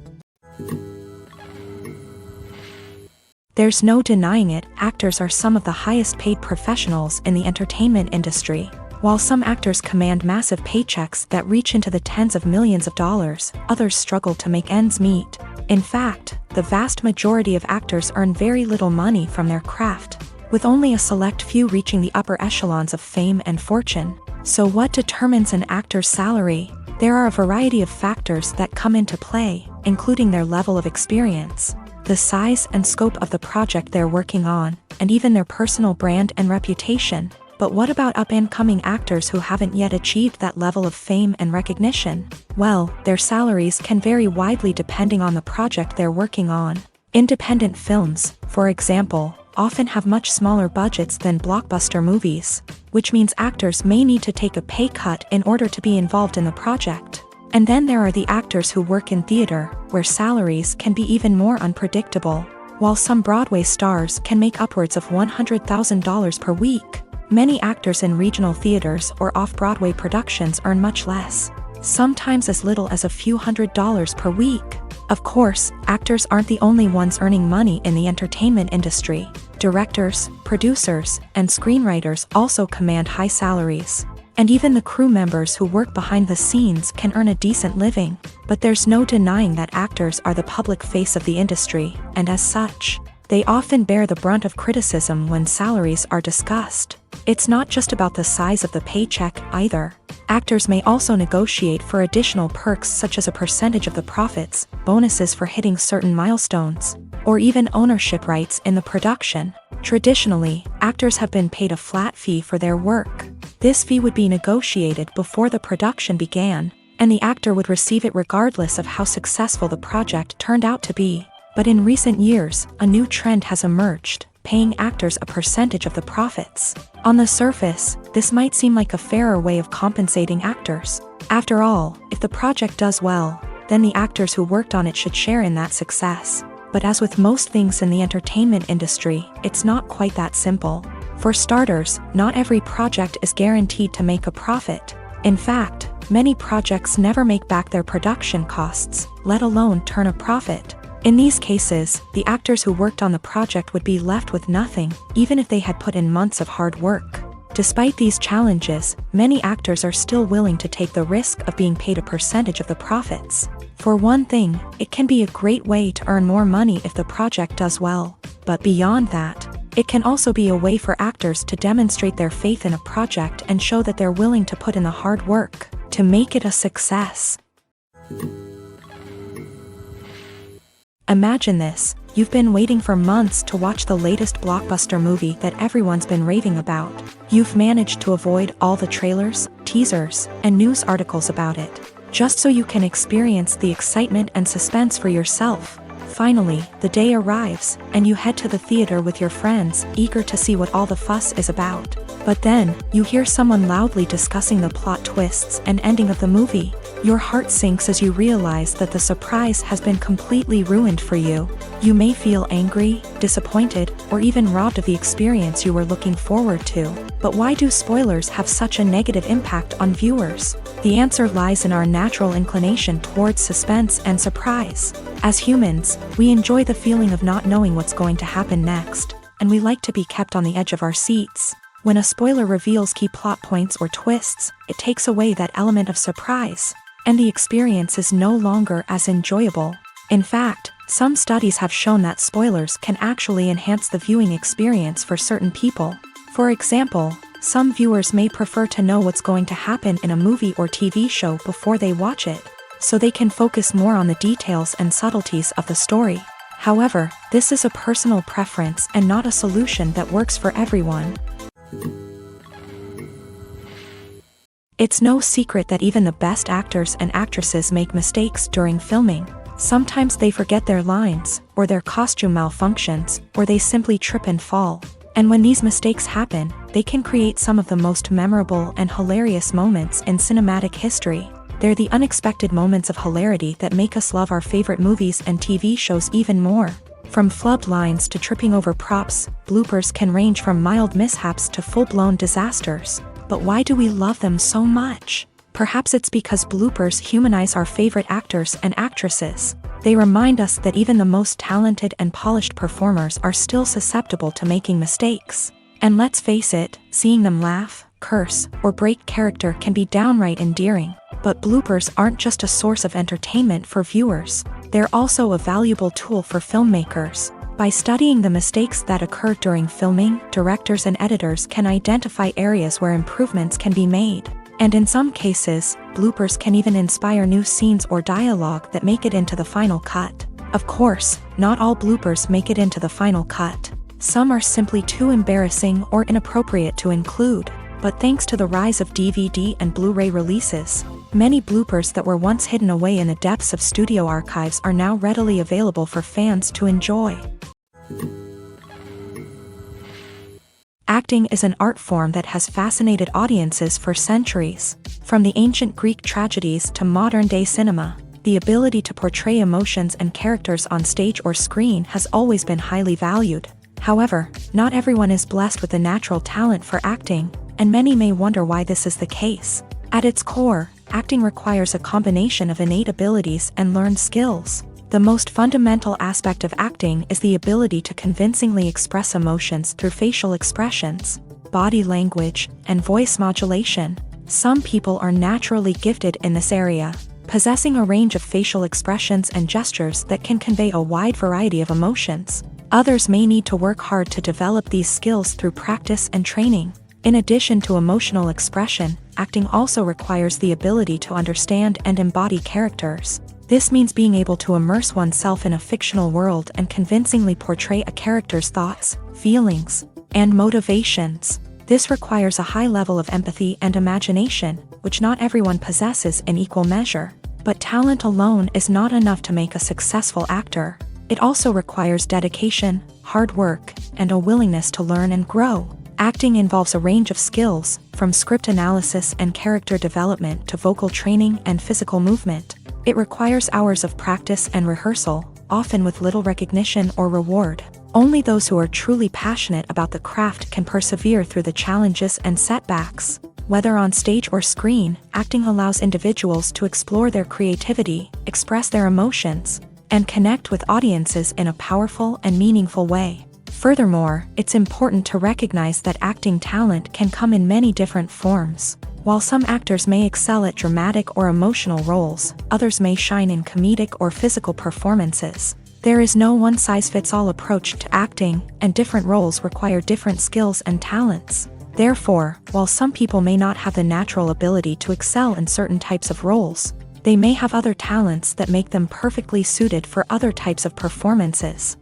There's no denying it, actors are some of the highest paid professionals in the entertainment industry. While some actors command massive paychecks that reach into the tens of millions of dollars, others struggle to make ends meet. In fact, the vast majority of actors earn very little money from their craft, with only a select few reaching the upper echelons of fame and fortune. So what determines an actor's salary? There are a variety of factors that come into play, including their level of experience, the size and scope of the project they're working on, and even their personal brand and reputation. But what about up-and-coming actors who haven't yet achieved that level of fame and recognition? Well, their salaries can vary widely depending on the project they're working on. Independent films, for example, often have much smaller budgets than blockbuster movies, which means actors may need to take a pay cut in order to be involved in the project. And then there are the actors who work in theater, where salaries can be even more unpredictable. While some Broadway stars can make upwards of $100,000 per week, many actors in regional theaters or off-Broadway productions earn much less, sometimes as little as a few $100s per week. Of course, actors aren't the only ones earning money in the entertainment industry. Directors, producers, and screenwriters also command high salaries. And even the crew members who work behind the scenes can earn a decent living. But there's no denying that actors are the public face of the industry, and as such, they often bear the brunt of criticism when salaries are discussed. It's not just about the size of the paycheck, either. Actors may also negotiate for additional perks such as a percentage of the profits, bonuses for hitting certain milestones, or even ownership rights in the production. Traditionally, actors have been paid a flat fee for their work. This fee would be negotiated before the production began, and the actor would receive it regardless of how successful the project turned out to be. But in recent years, a new trend has emerged: paying actors a percentage of the profits. On the surface, this might seem like a fairer way of compensating actors. After all, if the project does well, then the actors who worked on it should share in that success. But as with most things in the entertainment industry, it's not quite that simple. For starters, not every project is guaranteed to make a profit. In fact, many projects never make back their production costs, let alone turn a profit. In these cases, the actors who worked on the project would be left with nothing, even if they had put in months of hard work. Despite these challenges, many actors are still willing to take the risk of being paid a percentage of the profits. For one thing, it can be a great way to earn more money if the project does well. But beyond that, it can also be a way for actors to demonstrate their faith in a project and show that they're willing to put in the hard work to make it a success. Imagine this. You've been waiting for months to watch the latest blockbuster movie that everyone's been raving about. You've managed to avoid all the trailers, teasers, and news articles about it, just so you can experience the excitement and suspense for yourself. Finally, the day arrives, and you head to the theater with your friends, eager to see what all the fuss is about. But then, you hear someone loudly discussing the plot twists and ending of the movie. Your heart sinks as you realize that the surprise has been completely ruined for you. You may feel angry, disappointed, or even robbed of the experience you were looking forward to. But why do spoilers have such a negative impact on viewers? The answer lies in our natural inclination towards suspense and surprise. As humans, we enjoy the feeling of not knowing what's going to happen next, and we like to be kept on the edge of our seats. When a spoiler reveals key plot points or twists, it takes away that element of surprise, and the experience is no longer as enjoyable. In fact, some studies have shown that spoilers can actually enhance the viewing experience for certain people. For example, some viewers may prefer to know what's going to happen in a movie or TV show before they watch it, so they can focus more on the details and subtleties of the story. However, this is a personal preference and not a solution that works for everyone. It's no secret that even the best actors and actresses make mistakes during filming. Sometimes they forget their lines, or their costume malfunctions, or they simply trip and fall. And when these mistakes happen, they can create some of the most memorable and hilarious moments in cinematic history. They're the unexpected moments of hilarity that make us love our favorite movies and TV shows even more. From flubbed lines to tripping over props, bloopers can range from mild mishaps to full-blown disasters. But why do we love them so much? Perhaps it's because bloopers humanize our favorite actors and actresses. They remind us that even the most talented and polished performers are still susceptible to making mistakes. And let's face it, seeing them laugh, curse, or break character can be downright endearing. But bloopers aren't just a source of entertainment for viewers. They're also a valuable tool for filmmakers. By studying the mistakes that occur during filming, directors and editors can identify areas where improvements can be made. And in some cases, bloopers can even inspire new scenes or dialogue that make it into the final cut. Of course, not all bloopers make it into the final cut. Some are simply too embarrassing or inappropriate to include. But thanks to the rise of DVD and Blu-ray releases, many bloopers that were once hidden away in the depths of studio archives are now readily available for fans to enjoy. Acting is an art form that has fascinated audiences for centuries. From the ancient Greek tragedies to modern-day cinema, the ability to portray emotions and characters on stage or screen has always been highly valued. However, not everyone is blessed with the natural talent for acting, and many may wonder why this is the case. At its core, acting requires a combination of innate abilities and learned skills. The most fundamental aspect of acting is the ability to convincingly express emotions through facial expressions, body language, and voice modulation. Some people are naturally gifted in this area, possessing a range of facial expressions and gestures that can convey a wide variety of emotions. Others may need to work hard to develop these skills through practice and training. In addition to emotional expression, acting also requires the ability to understand and embody characters. This means being able to immerse oneself in a fictional world and convincingly portray a character's thoughts, feelings, and motivations. This requires a high level of empathy and imagination, which not everyone possesses in equal measure. But talent alone is not enough to make a successful actor. It also requires dedication, hard work, and a willingness to learn and grow. Acting involves a range of skills, from script analysis and character development to vocal training and physical movement. It requires hours of practice and rehearsal, often with little recognition or reward. Only those who are truly passionate about the craft can persevere through the challenges and setbacks. Whether on stage or screen, acting allows individuals to explore their creativity, express their emotions, and connect with audiences in a powerful and meaningful way. Furthermore, it's important to recognize that acting talent can come in many different forms. While some actors may excel at dramatic or emotional roles, others may shine in comedic or physical performances. There is no one-size-fits-all approach to acting, and different roles require different skills and talents. Therefore, while some people may not have the natural ability to excel in certain types of roles, they may have other talents that make them perfectly suited for other types of performances.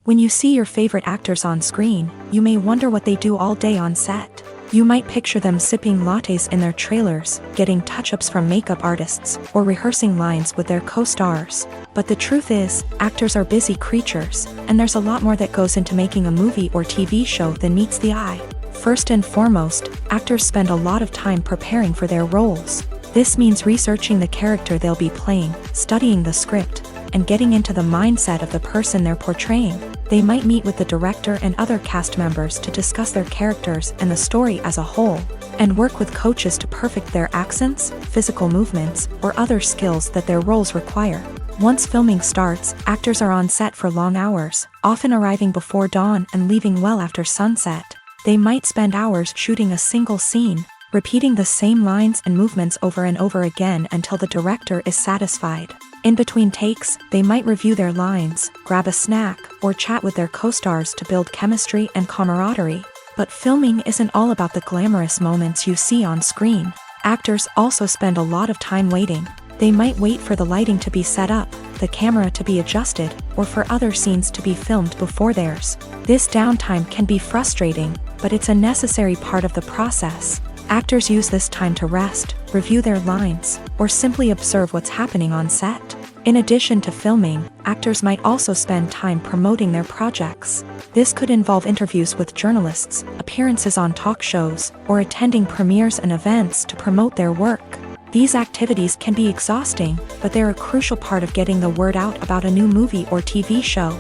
When you see your favorite actors on screen, you may wonder what they do all day on set. You might picture them sipping lattes in their trailers, getting touch-ups from makeup artists, or rehearsing lines with their co-stars. But the truth is, actors are busy creatures, and there's a lot more that goes into making a movie or TV show than meets the eye. First and foremost, actors spend a lot of time preparing for their roles. This means researching the character they'll be playing, studying the script, and getting into the mindset of the person they're portraying. They might meet with the director and other cast members to discuss their characters and the story as a whole, and work with coaches to perfect their accents, physical movements, or other skills that their roles require. Once filming starts, actors are on set for long hours, often arriving before dawn and leaving well after sunset. They might spend hours shooting a single scene, repeating the same lines and movements over and over again until the director is satisfied. In between takes, they might review their lines, grab a snack, or chat with their co-stars to build chemistry and camaraderie. But filming isn't all about the glamorous moments you see on screen. Actors also spend a lot of time waiting. They might wait for the lighting to be set up, the camera to be adjusted, or for other scenes to be filmed before theirs. This downtime can be frustrating, but it's a necessary part of the process. Actors use this time to rest, review their lines, or simply observe what's happening on set. In addition to filming, actors might also spend time promoting their projects. This could involve interviews with journalists, appearances on talk shows, or attending premieres and events to promote their work. These activities can be exhausting, but they're a crucial part of getting the word out about a new movie or TV show.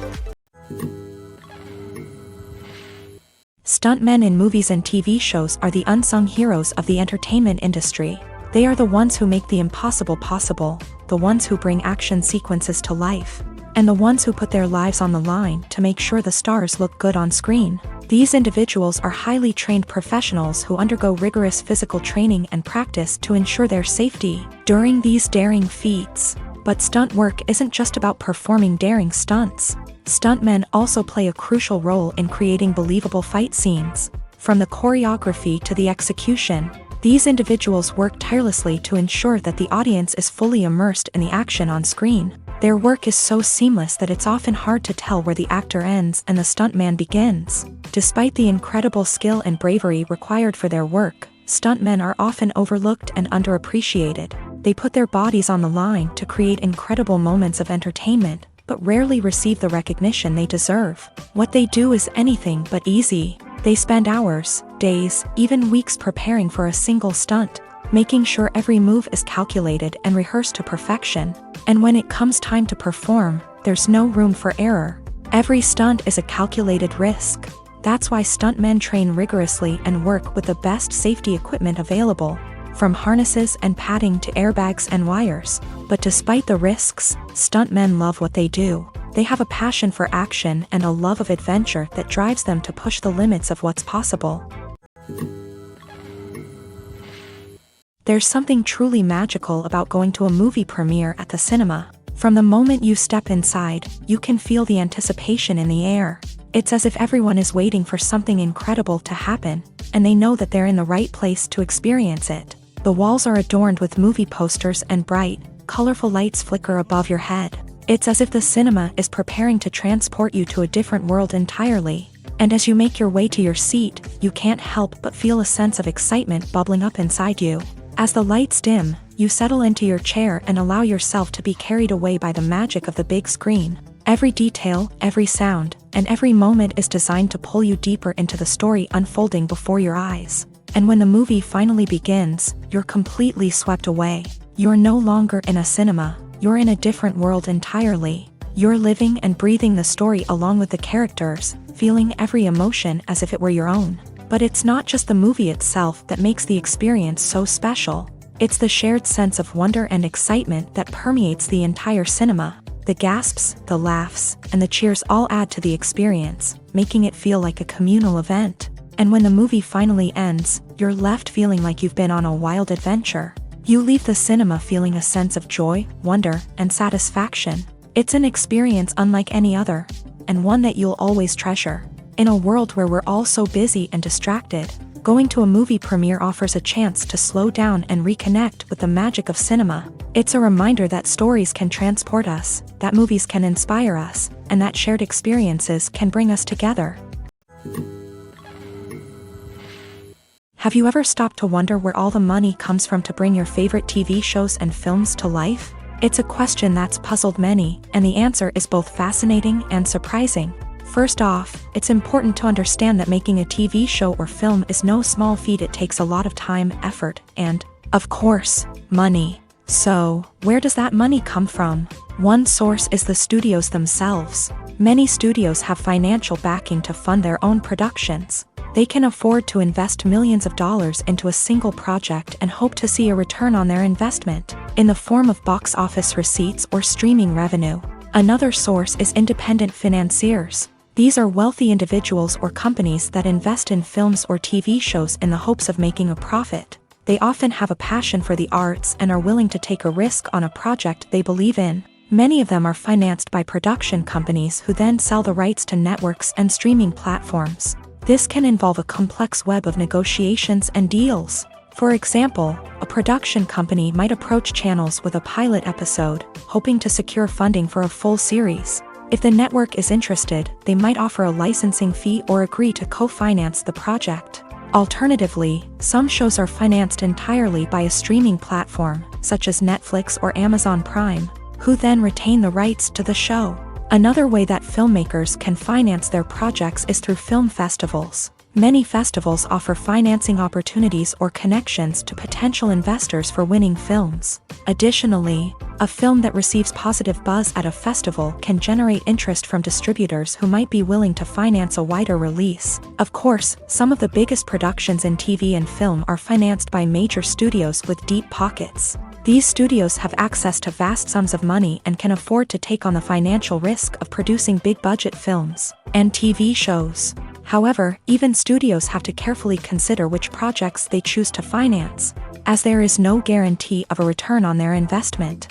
Stuntmen in movies and TV shows are the unsung heroes of the entertainment industry. They are the ones who make the impossible possible, the ones who bring action sequences to life, and the ones who put their lives on the line to make sure the stars look good on screen. These individuals are highly trained professionals who undergo rigorous physical training and practice to ensure their safety during these daring feats. But stunt work isn't just about performing daring stunts. Stuntmen also play a crucial role in creating believable fight scenes. From the choreography to the execution, these individuals work tirelessly to ensure that the audience is fully immersed in the action on screen. Their work is so seamless that it's often hard to tell where the actor ends and the stuntman begins. Despite the incredible skill and bravery required for their work, stuntmen are often overlooked and underappreciated. They put their bodies on the line to create incredible moments of entertainment, but rarely receive the recognition they deserve. What they do is anything but easy. They spend hours, days, even weeks preparing for a single stunt, making sure every move is calculated and rehearsed to perfection. And when it comes time to perform, there's no room for error. Every stunt is a calculated risk. That's why stuntmen train rigorously and work with the best safety equipment available, from harnesses and padding to airbags and wires. But despite the risks, stuntmen love what they do. They have a passion for action and a love of adventure that drives them to push the limits of what's possible. There's something truly magical about going to a movie premiere at the cinema. From the moment you step inside, you can feel the anticipation in the air. It's as if everyone is waiting for something incredible to happen, and they know that they're in the right place to experience it. The walls are adorned with movie posters and bright, colorful lights flicker above your head. It's as if the cinema is preparing to transport you to a different world entirely. And as you make your way to your seat, you can't help but feel a sense of excitement bubbling up inside you. As the lights dim, You settle into your chair and allow yourself to be carried away by the magic of the big screen. Every detail, every sound, and every moment is designed to pull you deeper into the story unfolding before your eyes. And when the movie finally begins, you're completely swept away. You're no longer in a cinema, you're in a different world entirely. You're living and breathing the story along with the characters, feeling every emotion as if it were your own. But it's not just the movie itself that makes the experience so special. It's the shared sense of wonder and excitement that permeates the entire cinema. The gasps, the laughs, and the cheers all add to the experience, making it feel like a communal event. And when the movie finally ends, you're left feeling like you've been on a wild adventure. You leave the cinema feeling a sense of joy, wonder, and satisfaction. It's an experience unlike any other, and one that you'll always treasure. In a world where we're all so busy and distracted, going to a movie premiere offers a chance to slow down and reconnect with the magic of cinema. It's a reminder that stories can transport us, that movies can inspire us, and that shared experiences can bring us together. Have you ever stopped to wonder where all the money comes from to bring your favorite TV shows and films to life? It's a question that's puzzled many, and the answer is both fascinating and surprising. First off, it's important to understand that making a TV show or film is no small feat. It takes a lot of time, effort, and, of course, money. So, where does that money come from? One source is the studios themselves. Many studios have financial backing to fund their own productions. They can afford to invest millions of dollars into a single project and hope to see a return on their investment, in the form of box office receipts or streaming revenue. Another source is independent financiers. These are wealthy individuals or companies that invest in films or TV shows in the hopes of making a profit. They often have a passion for the arts and are willing to take a risk on a project they believe in. Many of them are financed by production companies who then sell the rights to networks and streaming platforms. This can involve a complex web of negotiations and deals. For example, a production company might approach channels with a pilot episode, hoping to secure funding for a full series. If the network is interested, they might offer a licensing fee or agree to co-finance the project. Alternatively, some shows are financed entirely by a streaming platform, such as Netflix or Amazon Prime, who then retain the rights to the show. Another way that filmmakers can finance their projects is through film festivals. Many festivals offer financing opportunities or connections to potential investors for winning films. Additionally, a film that receives positive buzz at a festival can generate interest from distributors who might be willing to finance a wider release. Of course, some of the biggest productions in TV and film are financed by major studios with deep pockets. These studios have access to vast sums of money and can afford to take on the financial risk of producing big-budget films and TV shows. However, even studios have to carefully consider which projects they choose to finance, as there is no guarantee of a return on their investment.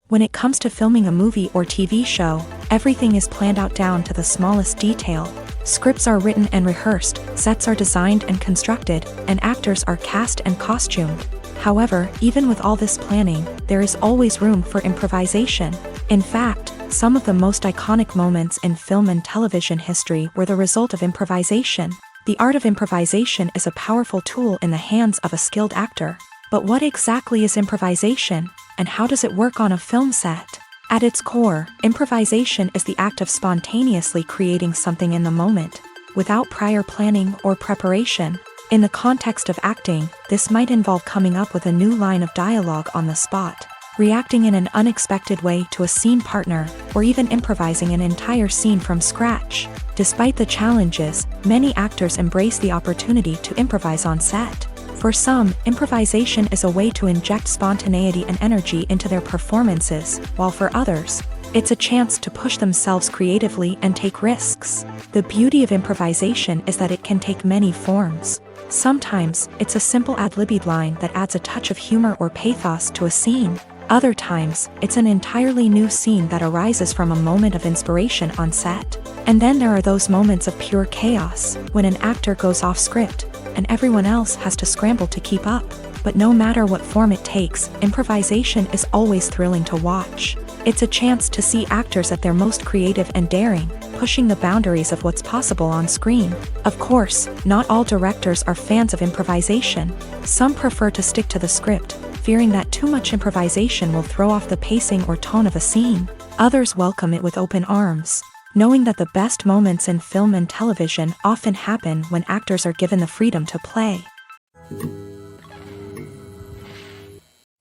When it comes to filming a movie or TV show, everything is planned out down to the smallest detail. Scripts are written and rehearsed, sets are designed and constructed, and actors are cast and costumed. However, even with all this planning, there is always room for improvisation. In fact, some of the most iconic moments in film and television history were the result of improvisation. The art of improvisation is a powerful tool in the hands of a skilled actor. But what exactly is improvisation, and how does it work on a film set? At its core, improvisation is the act of spontaneously creating something in the moment, without prior planning or preparation. In the context of acting, this might involve coming up with a new line of dialogue on the spot, reacting in an unexpected way to a scene partner, or even improvising an entire scene from scratch. Despite the challenges, many actors embrace the opportunity to improvise on set. For some, improvisation is a way to inject spontaneity and energy into their performances, while for others, it's a chance to push themselves creatively and take risks. The beauty of improvisation is that it can take many forms. Sometimes, it's a simple ad-libbed line that adds a touch of humor or pathos to a scene. Other times, it's an entirely new scene that arises from a moment of inspiration on set. And then there are those moments of pure chaos, when an actor goes off script, and everyone else has to scramble to keep up. But no matter what form it takes, improvisation is always thrilling to watch. It's a chance to see actors at their most creative and daring, pushing the boundaries of what's possible on screen. Of course, not all directors are fans of improvisation. Some prefer to stick to the script, fearing that too much improvisation will throw off the pacing or tone of a scene. Others welcome it with open arms, knowing that the best moments in film and television often happen when actors are given the freedom to play.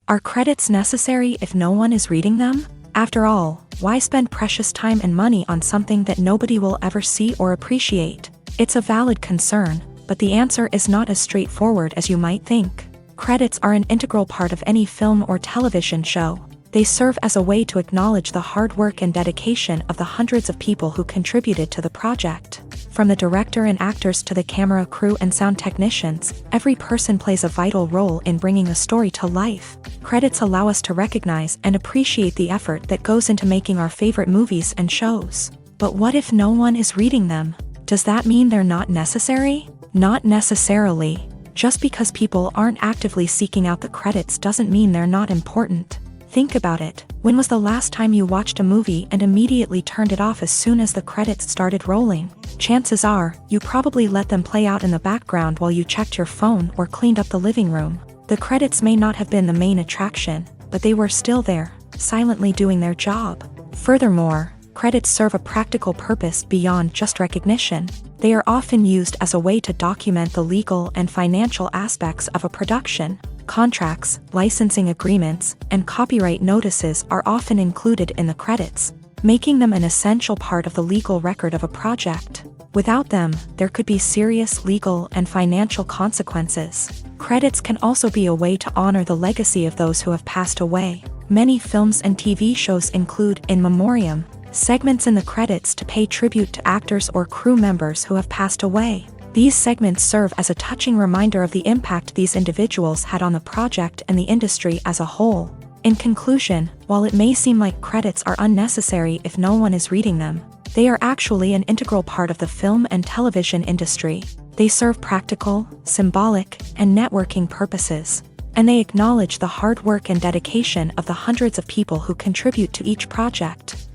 Are credits necessary if no one is reading them? After all, why spend precious time and money on something that nobody will ever see or appreciate? It's a valid concern, but the answer is not as straightforward as you might think. Credits are an integral part of any film or television show. They serve as a way to acknowledge the hard work and dedication of the hundreds of people who contributed to the project. From the director and actors to the camera crew and sound technicians, every person plays a vital role in bringing a story to life. Credits allow us to recognize and appreciate the effort that goes into making our favorite movies and shows. But what if no one is reading them? Does that mean they're not necessary? Not necessarily. Just because people aren't actively seeking out the credits doesn't mean they're not important. Think about it. When was the last time you watched a movie and immediately turned it off as soon as the credits started rolling? Chances are, you probably let them play out in the background while you checked your phone or cleaned up the living room. The credits may not have been the main attraction, but they were still there, silently doing their job. Furthermore, credits serve a practical purpose beyond just recognition. They are often used as a way to document the legal and financial aspects of a production. Contracts, licensing agreements, and copyright notices are often included in the credits, making them an essential part of the legal record of a project. Without them, there could be serious legal and financial consequences. Credits can also be a way to honor the legacy of those who have passed away. Many films and TV shows include in memoriam segments in the credits to pay tribute to actors or crew members who have passed away. These segments serve as a touching reminder of the impact these individuals had on the project and the industry as a whole. In conclusion, while it may seem like credits are unnecessary if no one is reading them, they are actually an integral part of the film and television industry. They serve practical, symbolic, and networking purposes, and they acknowledge the hard work and dedication of the hundreds of people who contribute to each project.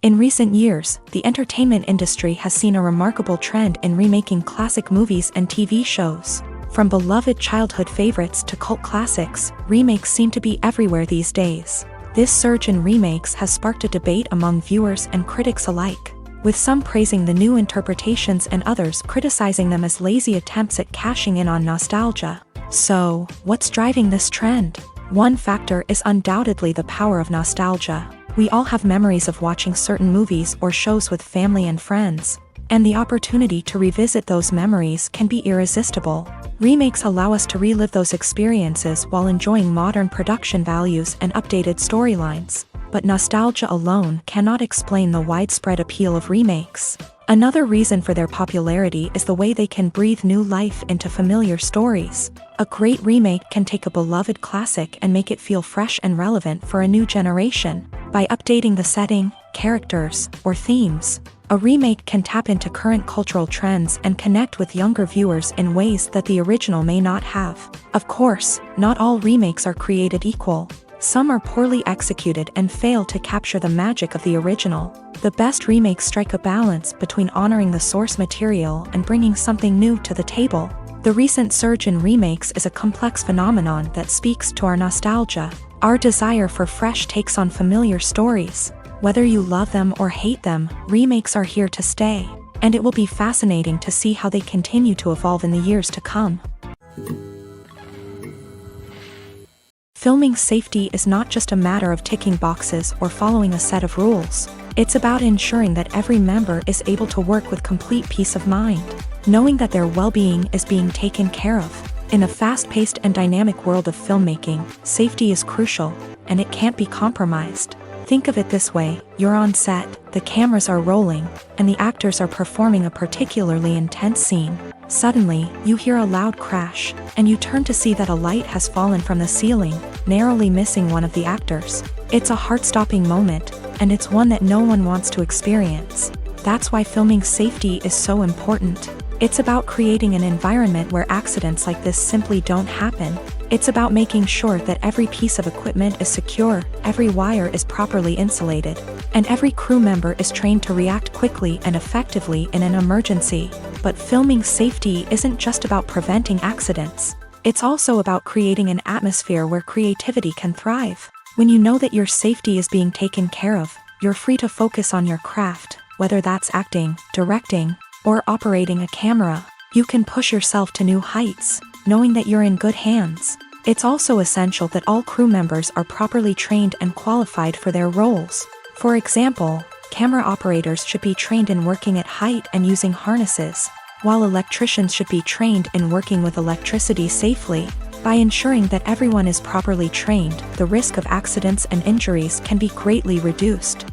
In recent years, the entertainment industry has seen a remarkable trend in remaking classic movies and TV shows. From beloved childhood favorites to cult classics, remakes seem to be everywhere these days. This surge in remakes has sparked a debate among viewers and critics alike, with some praising the new interpretations and others criticizing them as lazy attempts at cashing in on nostalgia. So, what's driving this trend? One factor is undoubtedly the power of nostalgia. We all have memories of watching certain movies or shows with family and friends, and the opportunity to revisit those memories can be irresistible. Remakes allow us to relive those experiences while enjoying modern production values and updated storylines. But nostalgia alone cannot explain the widespread appeal of remakes. Another reason for their popularity is the way they can breathe new life into familiar stories. A great remake can take a beloved classic and make it feel fresh and relevant for a new generation. By updating the setting, characters, or themes, a remake can tap into current cultural trends and connect with younger viewers in ways that the original may not have. Of course, not all remakes are created equal. Some are poorly executed and fail to capture the magic of the original. The best remakes strike a balance between honoring the source material and bringing something new to the table. The recent surge in remakes is a complex phenomenon that speaks to our nostalgia, our desire for fresh takes on familiar stories. Whether you love them or hate them, remakes are here to stay, and it will be fascinating to see how they continue to evolve in the years to come. Filming safety is not just a matter of ticking boxes or following a set of rules. It's about ensuring that every member is able to work with complete peace of mind, knowing that their well-being is being taken care of. In a fast-paced and dynamic world of filmmaking, safety is crucial, and it can't be compromised. Think of it this way: you're on set, the cameras are rolling, and the actors are performing a particularly intense scene. Suddenly, you hear a loud crash, and you turn to see that a light has fallen from the ceiling, narrowly missing one of the actors. It's a heart-stopping moment, and it's one that no one wants to experience. That's why filming safety is so important. It's about creating an environment where accidents like this simply don't happen. It's about making sure that every piece of equipment is secure, every wire is properly insulated, and every crew member is trained to react quickly and effectively in an emergency. But filming safety isn't just about preventing accidents. It's also about creating an atmosphere where creativity can thrive. When you know that your safety is being taken care of, you're free to focus on your craft, whether that's acting, directing, or operating a camera. You can push yourself to new heights, knowing that you're in good hands. It's also essential that all crew members are properly trained and qualified for their roles. For example, camera operators should be trained in working at height and using harnesses, while electricians should be trained in working with electricity safely. By ensuring that everyone is properly trained, the risk of accidents and injuries can be greatly reduced.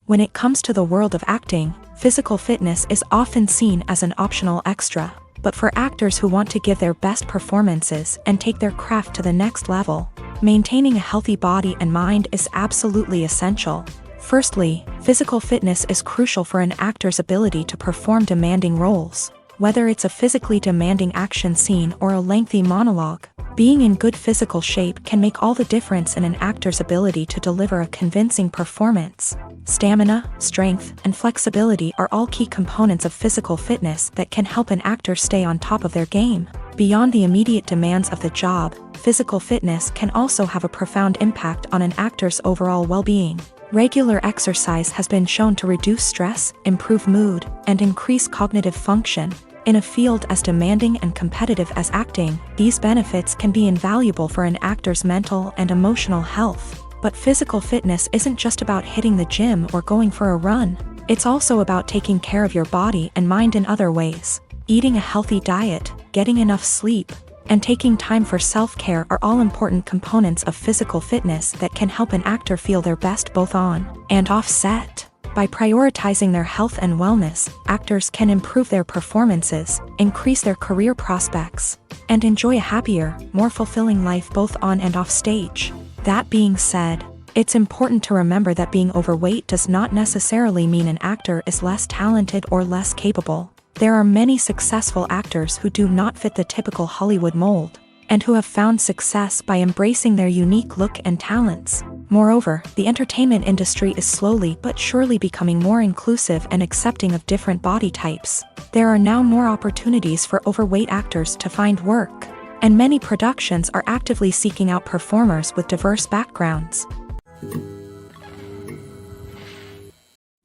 When it comes to the world of acting, physical fitness is often seen as an optional extra. But for actors who want to give their best performances and take their craft to the next level, maintaining a healthy body and mind is absolutely essential. Firstly, physical fitness is crucial for an actor's ability to perform demanding roles. Whether it's a physically demanding action scene or a lengthy monologue, being in good physical shape can make all the difference in an actor's ability to deliver a convincing performance. Stamina, strength, and flexibility are all key components of physical fitness that can help an actor stay on top of their game. Beyond the immediate demands of the job, physical fitness can also have a profound impact on an actor's overall well-being. Regular exercise has been shown to reduce stress, improve mood, and increase cognitive function. In a field as demanding and competitive as acting, these benefits can be invaluable for an actor's mental and emotional health. But physical fitness isn't just about hitting the gym or going for a run. It's also about taking care of your body and mind in other ways. Eating a healthy diet, getting enough sleep, and taking time for self-care are all important components of physical fitness that can help an actor feel their best both on and off set. By prioritizing their health and wellness, actors can improve their performances, increase their career prospects, and enjoy a happier, more fulfilling life both on and off stage. That being said, it's important to remember that being overweight does not necessarily mean an actor is less talented or less capable. There are many successful actors who do not fit the typical Hollywood mold, and who have found success by embracing their unique look and talents. Moreover, the entertainment industry is slowly but surely becoming more inclusive and accepting of different body types. There are now more opportunities for overweight actors to find work, and many productions are actively seeking out performers with diverse backgrounds.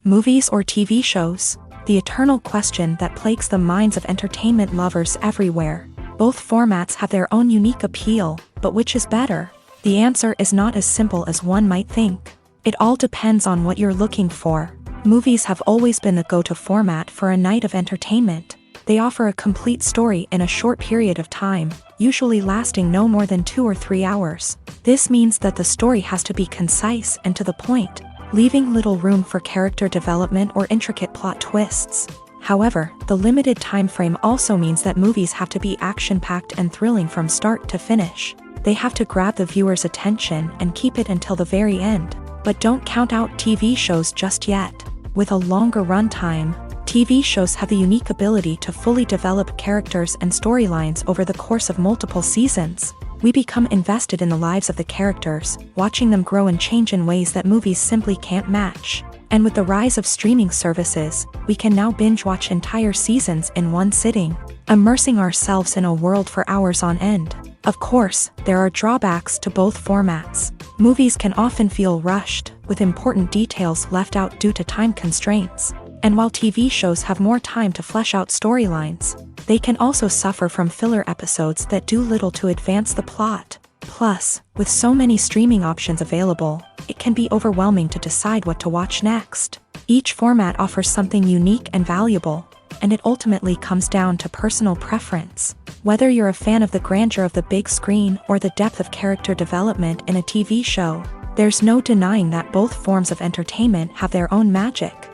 Movies or TV shows? The eternal question that plagues the minds of entertainment lovers everywhere. Both formats have their own unique appeal, but which is better? The answer is not as simple as one might think. It all depends on what you're looking for. Movies have always been the go-to format for a night of entertainment. They offer a complete story in a short period of time, usually lasting no more than 2 or 3 hours. This means that the story has to be concise and to the point, leaving little room for character development or intricate plot twists. However, the limited time frame also means that movies have to be action-packed and thrilling from start to finish. They have to grab the viewer's attention and keep it until the very end. But don't count out TV shows just yet. With a longer runtime, TV shows have the unique ability to fully develop characters and storylines over the course of multiple seasons. We become invested in the lives of the characters, watching them grow and change in ways that movies simply can't match. And with the rise of streaming services, we can now binge-watch entire seasons in one sitting, immersing ourselves in a world for hours on end. Of course, there are drawbacks to both formats. Movies can often feel rushed, with important details left out due to time constraints. And while TV shows have more time to flesh out storylines, they can also suffer from filler episodes that do little to advance the plot. Plus, with so many streaming options available, it can be overwhelming to decide what to watch next. Each format offers something unique and valuable, and it ultimately comes down to personal preference. Whether you're a fan of the grandeur of the big screen or the depth of character development in a TV show, there's no denying that both forms of entertainment have their own magic.